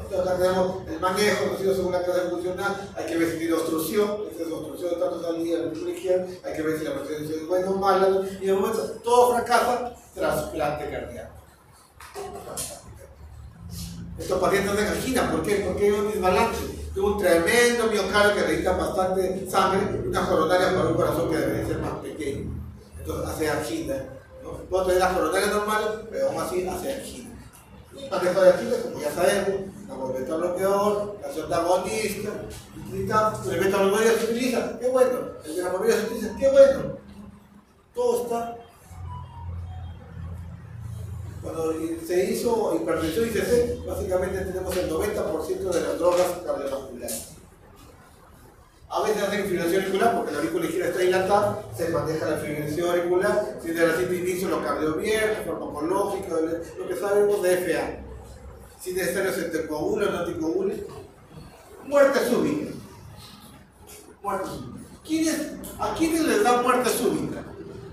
Entonces acá tenemos el manejo, conocido según la clase funcional, hay que ver si tiene obstrucción, esta es obstrucción de tanto salida de la izquierda, hay que ver si la fracción es buena o mala, y en el momento todo fracasa, trasplante cardíaco. Estos pacientes tienen angina, ¿por qué? Porque hay un desbalance. Tengo un tremendo miocardio que necesita bastante sangre, una coronaria para un corazón que debería ser más pequeño. Entonces hace angina, ¿no? Puedo tener las coronarias normales, pero aún así hace angina. Y manejo de angina, como ya sabemos, la beta bloqueador, la sonda agonista, el beta bloqueador se utiliza, qué bueno. El beta se utiliza, qué bueno. Todo está. Cuando se hizo hipertensión ICC, básicamente tenemos el 90% de las drogas cardiovasculares. A veces hacen fibrilación auricular porque la aurícula izquierda está dilatada, se maneja la fibrilación auricular, si de la cinta inicio lo cardiovierge, farmacológico, lo que sabemos de FA. Si es necesario se te coagula o no te coagula. Muerte súbita. Muerte súbita. ¿A quiénes les da muerte súbita?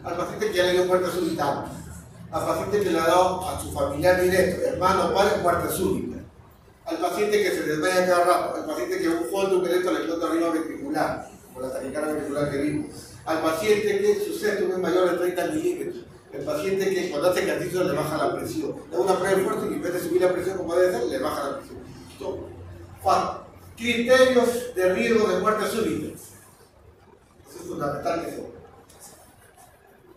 Al paciente que ya le dio muerte súbita. Al paciente que le ha dado a su familiar directo, hermano, padre, muerte súbita. Al paciente que se desmaya cada rato, al paciente que un fondo directo le explota arriba ventricular, como la taquicardia ventricular que vimos, al paciente que su septum es mayor de 30 milímetros, el paciente que cuando hace ejercicio le baja la presión, da una prueba de fuerza y en vez de subir la presión como debe ser, le baja la presión. Criterios de riesgo de muerte súbita. Eso es fundamental que sea.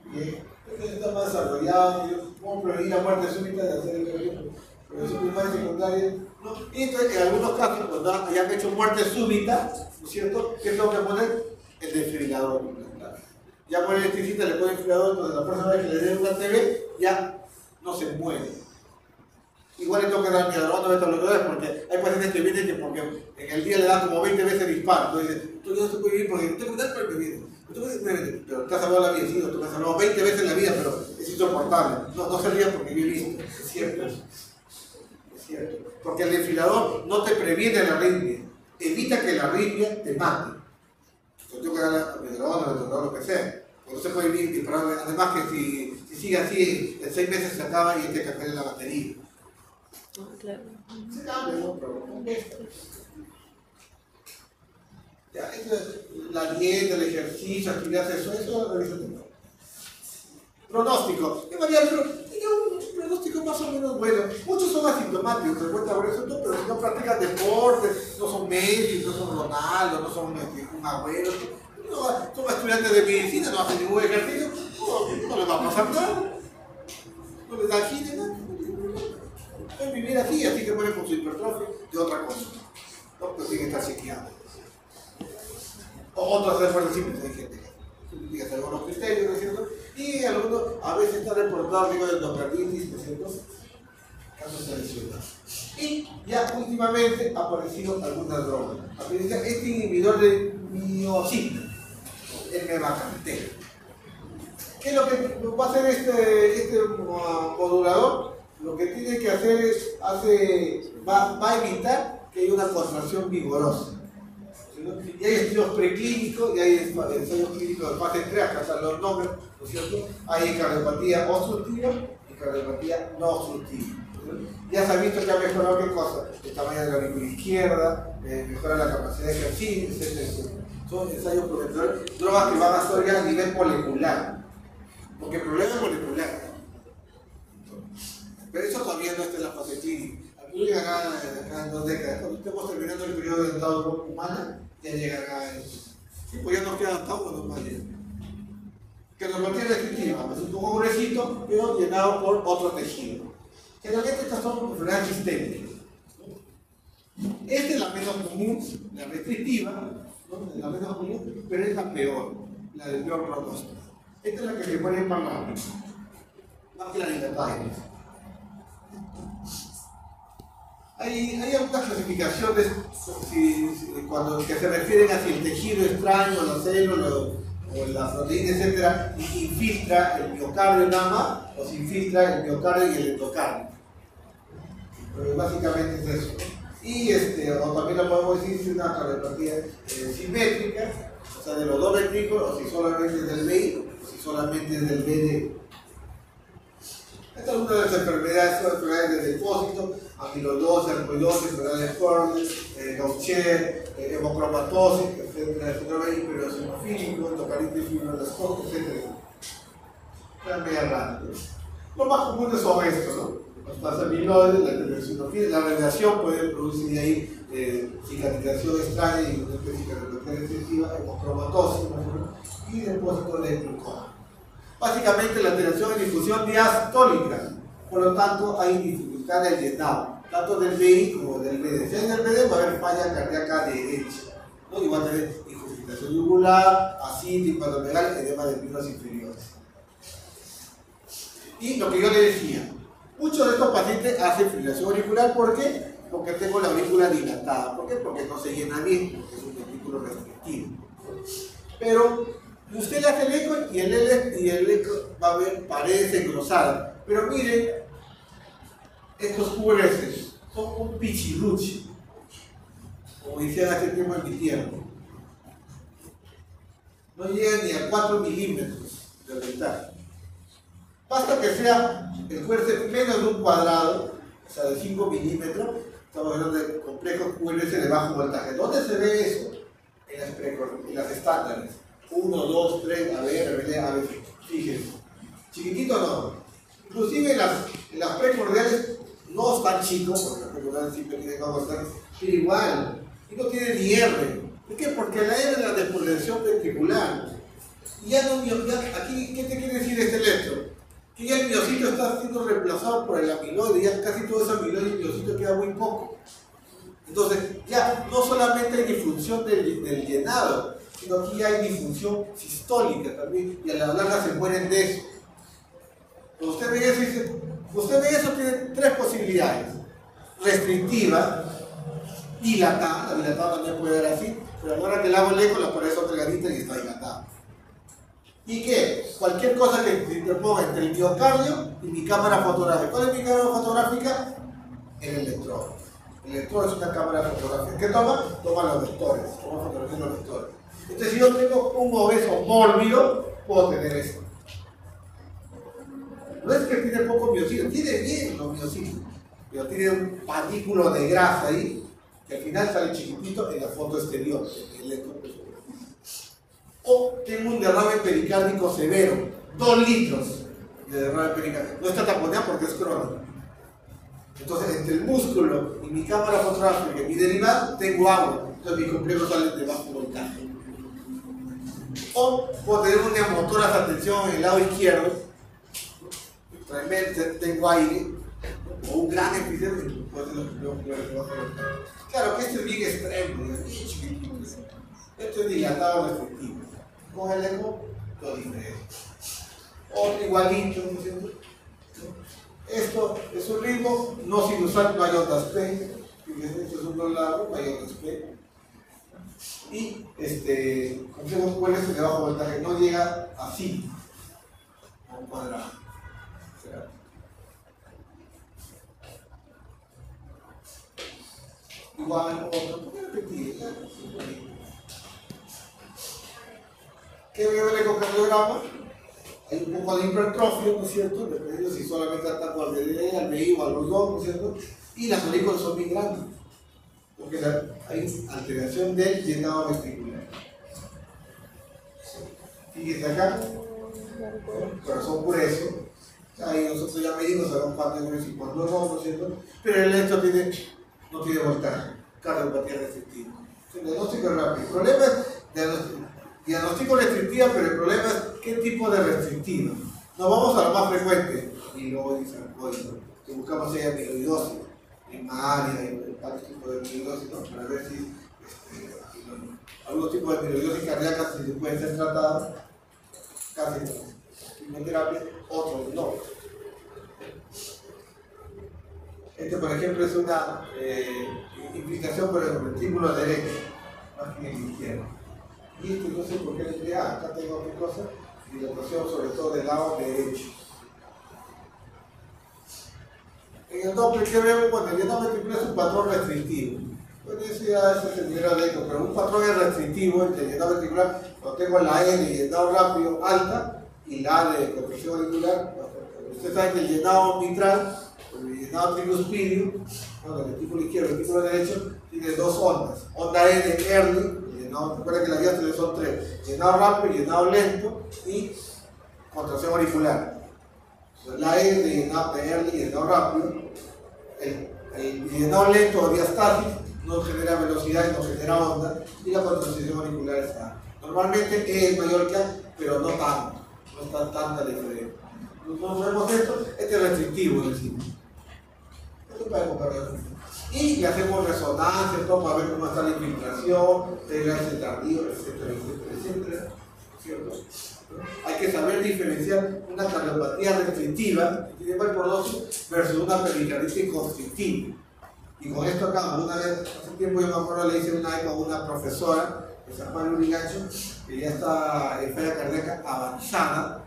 Bien, este está más desarrollado, cómo prevenir la muerte súbita de hacer el ejercicio. Prevención primaria y secundaria. ¿No? Y entonces, en algunos casos, cuando hayan hecho muerte súbita, ¿no es cierto? ¿Qué tengo que poner? El desfibrilador. Ya por el electricista le pone el desfibrilador, entonces la persona que le dé una TV ya no se mueve. Igual le tengo que dar miedo, no beta bloqueadores porque hay pacientes que vienen que porque en el día le dan como 20 veces disparo. Entonces dicen, tú no se puede vivir porque no tengo que dar para vivir. Pero te has salvado la vida, sí, tú me has salvado 20 veces en la vida, pero es insoportable. No se rían porque yo he visto, es cierto. Porque el desfibrilador no te previene la arritmia, evita que la arritmia te mate. Yo tengo que dar medrona, lo que sea. No se puede vivir disparando. Además que si sigue así, en 6 meses se acaba y hay que cambiar la batería. Claro. Se cambia, ¿no? Pero ya, eso es la dieta, el ejercicio, actividad sexual, eso es lo pronóstico. Tiene un pronóstico más o menos bueno. Muchos son asintomáticos, se cuenta por eso, pero si no practican deporte, no son Messi, no son Ronaldo, no son un abuelo, no, son estudiantes de medicina, no hacen ningún ejercicio, no les va a pasar nada. No les da gine, nada. Pueden vivir así que mueren con su hipertrofia de otra cosa. No, pero tienen que estar chequeados. O otras enfermedades simples, hay gente que hacer algunos criterios, ¿no es cierto? Y algunos a veces está reportado riesgo de endocarditis, ¿no es cierto? Casos tradicionales. Y ya últimamente ha aparecido algunas drogas. Este inhibidor de miocina, el mevacantel. ¿Qué es lo que va a hacer este modulador? Lo que tiene que hacer es, va a evitar que haya una contracción vigorosa. Y hay estudios preclínicos y hay ensayos clínicos de fase 3, acá están los nombres, ¿no es cierto? Hay cardiopatía obstructiva y cardiopatía no obstructiva. Ya se ha visto que ha mejorado qué cosa, el tamaño de la aurícula izquierda, mejora la capacidad de ejercicio, etc. Son ensayos prometedores, drogas que van a estudiar a nivel molecular, porque el problema es molecular. Pero eso todavía no está en la fase clínica. Aquí llegará acá en 2 décadas. Cuando estemos terminando el periodo de dentadura humana, ya llegará eso. Sí, pues ya nos queda dentadura normal. Que nos mantiene descriptiva. Es un poco gruesito, pero llenado por otro tejido. Generalmente estas son enfermedades sistémicas. Esta es la menos común, la restrictiva, ¿no? Es la menos común, pero es la peor, la del peor pronóstico. Esta es la que se pone en parlando, más que la dilatada. Hay algunas clasificaciones que se refieren a si el tejido extraño, la célula o la proteína, etcétera, infiltra el miocardio nada más, o se infiltra el miocardio y el endocardio. Pero básicamente es eso. Y o también lo podemos decir si es una cardiopatía simétrica, o sea, de los dos ventrículos, o si solamente es del VI, o si solamente es del VD. Esta es una de las enfermedades, son enfermedades de depósito, amiloidosis, arcoidosis, enfermedades de Cornell, Gaucher, hemocromatosis, el síndrome hipereosinofílico, endocarditis fibroscópica, etc. Una media rara. Los más comunes son estos, ¿no? Los amiloides, la hipereosinofilia, la radiación puede producir de ahí cicatrización extraña y una especie de cardiopatía restrictiva, hemocromatosis, y depósito de glucosa. Básicamente la alteración en difusión diastólica, por lo tanto hay dificultad en el llenado, tanto del VI como del VD. Si hay del VD va a haber falla cardíaca derecha, ¿no? Y va a tener insuficiencia yugular, ascitis, hepatomegalia, edema de miembros inferiores. Y lo que yo le decía, muchos de estos pacientes hacen fibrilación auricular. ¿Por qué? Porque tengo la aurícula dilatada. ¿Por qué? Porque no se llena bien, porque es un ventrículo restrictivo. Pero usted le hace el eco y el eco va a ver paredes engrosadas. Pero miren, estos QRS son un pichiruchi, como decían hace tiempo en mi tiempo. No llegan ni a 4 milímetros de ventaja. Basta que sea el QRS menos de un cuadrado, o sea, de 5 milímetros. Estamos hablando de complejos QRS de bajo voltaje. ¿Dónde se ve eso? En las estándares. 1, 2, 3, a ver, fíjense. Chiquitito no. Inclusive en las precordiales no están chicos, porque las precordiales siempre tienen que estar, pero igual. Y no tienen ni R. ¿Por qué? Porque la R es la despolarización ventricular. Y ya no, aquí, ¿qué te quiere decir este electro? Que ya el miocito está siendo reemplazado por el amiloide, ya casi todo ese amiloide y miocito queda muy poco. Entonces, ya no solamente hay disfunción del llenado, sino aquí hay disfunción sistólica también, y a la larga se mueren de eso. Cuando usted ve eso, tiene tres posibilidades: restrictiva, dilatada, la dilatada también puede dar así, pero ahora que le hago el eco, la pared son delgaditas y está dilatada. ¿Y qué? Cualquier cosa que se interponga entre el miocardio y mi cámara fotográfica. ¿Cuál es mi cámara fotográfica? El electrodo. El electrodo es una cámara fotográfica. ¿Qué toma? Toma los vectores, toma fotografías de los vectores. Entonces, si yo tengo un obeso mórbido, puedo tener esto. No es que tiene poco miocito, tiene bien los miocitos, pero tiene un patículo de grasa ahí, que al final sale chiquitito en la foto exterior, el electrodo. O tengo un derrame pericárdico severo, 2 litros de derrame pericárdico. No está taponeado porque es crónico. Entonces, entre el músculo y mi cámara fotográfica y mi derivado, tengo agua. Entonces, mis complejos salen de bajo voltaje. O puedo tener una motora de atención en el lado izquierdo, realmente tengo aire, o un gran efisema, claro que esto es bien extremo, bien chiquitito. Esto es dilatado restrictivo. Con el eco, todo diferente. Otro igualito, ¿no es cierto? Esto es un ritmo no sinusal, no hay ondas P. Fíjense, esto es un don largo, no hay ondas P. Y complejos QRS de bajo voltaje, no llega así a un cuadrado. Igual, otro, ¿por qué repetir? ¿Qué veo el ecocardiograma? Hay un poco de hipertrofia, ¿no es cierto? Dependiendo si solamente ataco al DD, al BI o a los dos, ¿no es cierto? Y las aurículas son bien grandes, porque hay alteración del llenado ventricular. Fíjense acá, corazón grueso. Ahí nosotros ya medimos, sabemos cuánto es grueso y cuánto no, ¿no es cierto? Pero el electro no tiene voltaje, cardiopatía restrictiva. El diagnóstico es rápido. El problema es diagnóstico restrictiva, pero el problema es qué tipo de restrictiva. Nos vamos a lo más frecuente, amiloides, sarcoides, que buscamos ahí amiloidosis, primaria y varios tipos de amiloidosis, ¿no? Para ver si algunos tipos de amiloidosis cardíacas si se pueden ser tratadas, casi con quimioterapia, otros no. Este, por ejemplo, es una implicación por el ventículo derecho, más que en el izquierdo. Y esto no sé por qué le dije, acá tengo otra cosa, dilatación sobre todo del lado derecho. En el Doppler, ¿qué vemos? Bueno, el llenado ventricular es un patrón restrictivo. Bueno, eso ya es el dinero de eco, pero un patrón es restrictivo, el llenado ventricular, cuando tengo la E de llenado rápido alta y la A de compresión auricular. Usted sabe que el llenado mitral, el llenado tricuspidio, ¿no? El ventículo izquierdo y el ventículo derecho, tiene dos ondas. Onda E de Early, llenado, recuerda que las vías son tres: llenado rápido, llenado lento y contracción auricular. La E de llenado de Early y llenado rápido, el llenado lento o diastasis no genera velocidad y no genera onda, y la contracción auricular está. Normalmente E es mayor que A, pero no tanto, no está tanta diferencia. Nosotros vemos esto, este es restrictivo, decimos. Esto para comparar. Y le hacemos resonancia, todo para ver cómo está la infiltración, TLH tardío, etcétera, etcétera, etcétera. ¿Cierto? Hay que saber diferenciar una cardiopatía restrictiva, que tiene hiperprodosis, versus una pericarditis constrictiva. Y con esto acá, una vez, hace tiempo yo me acuerdo, le hice una vez a una profesora de San Juan Lurigancho, que ya está en falla cardíaca avanzada,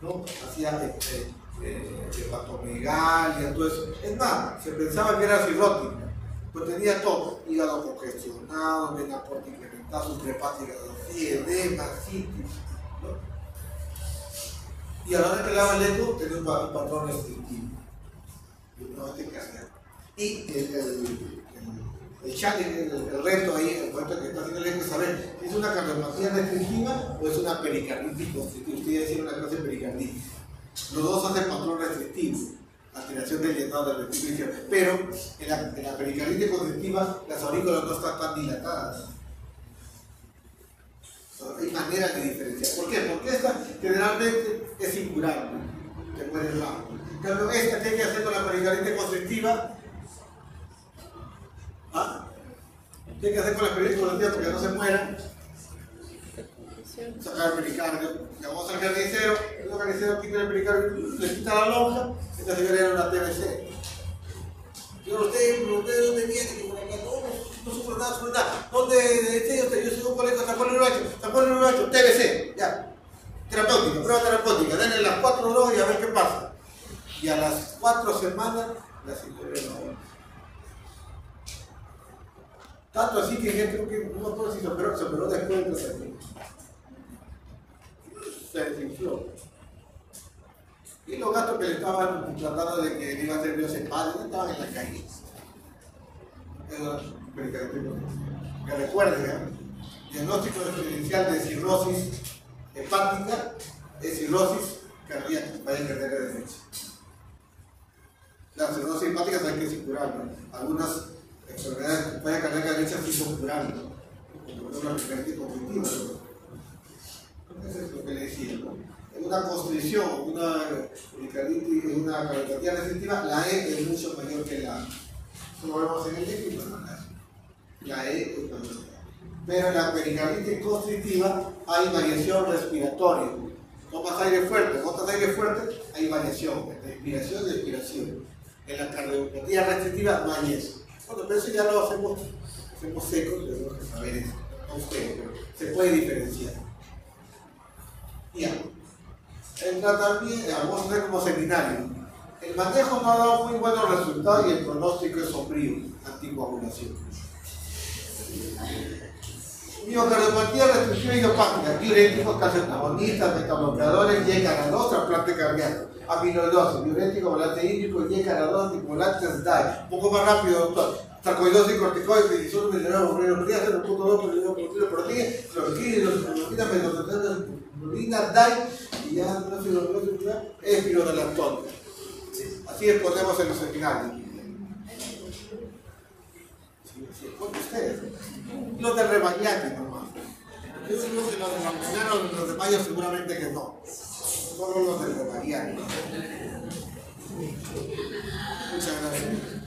¿no? Hacía hepatomegalia, todo eso. Es más, se pensaba que era cirrótica, pues tenía todo: hígado congestionado, vena porta incrementada, suprahepática, edema, citis, ¿no? Y a la hora que le daba el eco, tenía un patrón restrictivo. No, y el reto ahí, el reto que está haciendo el eco es saber si es una cardiopatía restrictiva o es una pericarditis constrictiva. Usted ya decía una clase de pericarditis. Los dos hacen patrón restrictivo, alteración del llenado del ventículo izquierdo. Pero en la pericarditis constrictiva las aurículas no están tan dilatadas. Hay maneras de diferenciar. ¿Por qué? Porque esta generalmente es incurable, te muere rápido. Pero esta que hay que hacer con la pericarditis constrictiva, ¿qué hay que hacer con la pericarditis constrictiva para que no se muera? Sacar el pericardio, le vamos al carnicero, el carnicero quita el pericardio, le quita la lonja, esta señora era una TBC. Yo ¿usted dónde viene? No sufro nada. ¿Dónde estoy usted? Yo soy un colega de San Juan del Urigancho, TBC, ya. Terapéutica, prueba terapéutica, denle las 4 drogas y a ver qué pasa. Y a las 4 semanas, la señora no. Tanto así que gente, creo que no puedo decir, se operó después del tratamiento. Se desinfló. Y los gatos que le estaban tratando de que le iba a hacer biocepalia estaban en la calle. Que recuerden, diagnóstico diferencial de cirrosis hepática es cirrosis cardíaca, falla cardíaca derecha. La cirrosis hepática saben que es incurable. Algunas enfermedades de falla cardíaca derecha sí son curables, como una pericarditis constrictiva. Eso es lo que le decía, ¿no? En una constricción, una pericarditis, una cardiopatía restrictiva, la E es mucho mayor que la A. Eso lo vemos en el ejemplo, la E es mayor. Pero en la pericarditis constrictiva hay variación respiratoria. Tomas aire fuerte, botas aire fuerte, hay variación entre inspiración y expiración. En la cardiopatía restrictiva no hay eso. Bueno, pero eso ya lo hacemos secos, tenemos que saber eso. No ustedes, pero se puede diferenciar. Ya. El tratamiento, vamos a hacer como seminario. El manejo no ha dado muy buenos resultados y el pronóstico es sombrío, anticoagulación. Miocardiopatía restrictiva idiopática, diuréticos, calcitonistas, metabloqueadores, YCANA2, trasplante cardíaco, amiloidosis, diurético, volante hídrico, YCANA2, anticoagulantes, DAI. Un poco más rápido, doctor. Sarcoidosis, corticoides, predisor, mineral, obrero, frías, 0.2, proteína, cloroquina, metotrexatina, DAI, y ya no se lo es espironolactona. Así exponemos en los seminarios. ¿Por qué ustedes? Los de Rebagliati nomás. Yo digo que los de Manzanero, los de Mayo seguramente que no. Solo los de Rebagliati. Muchas gracias.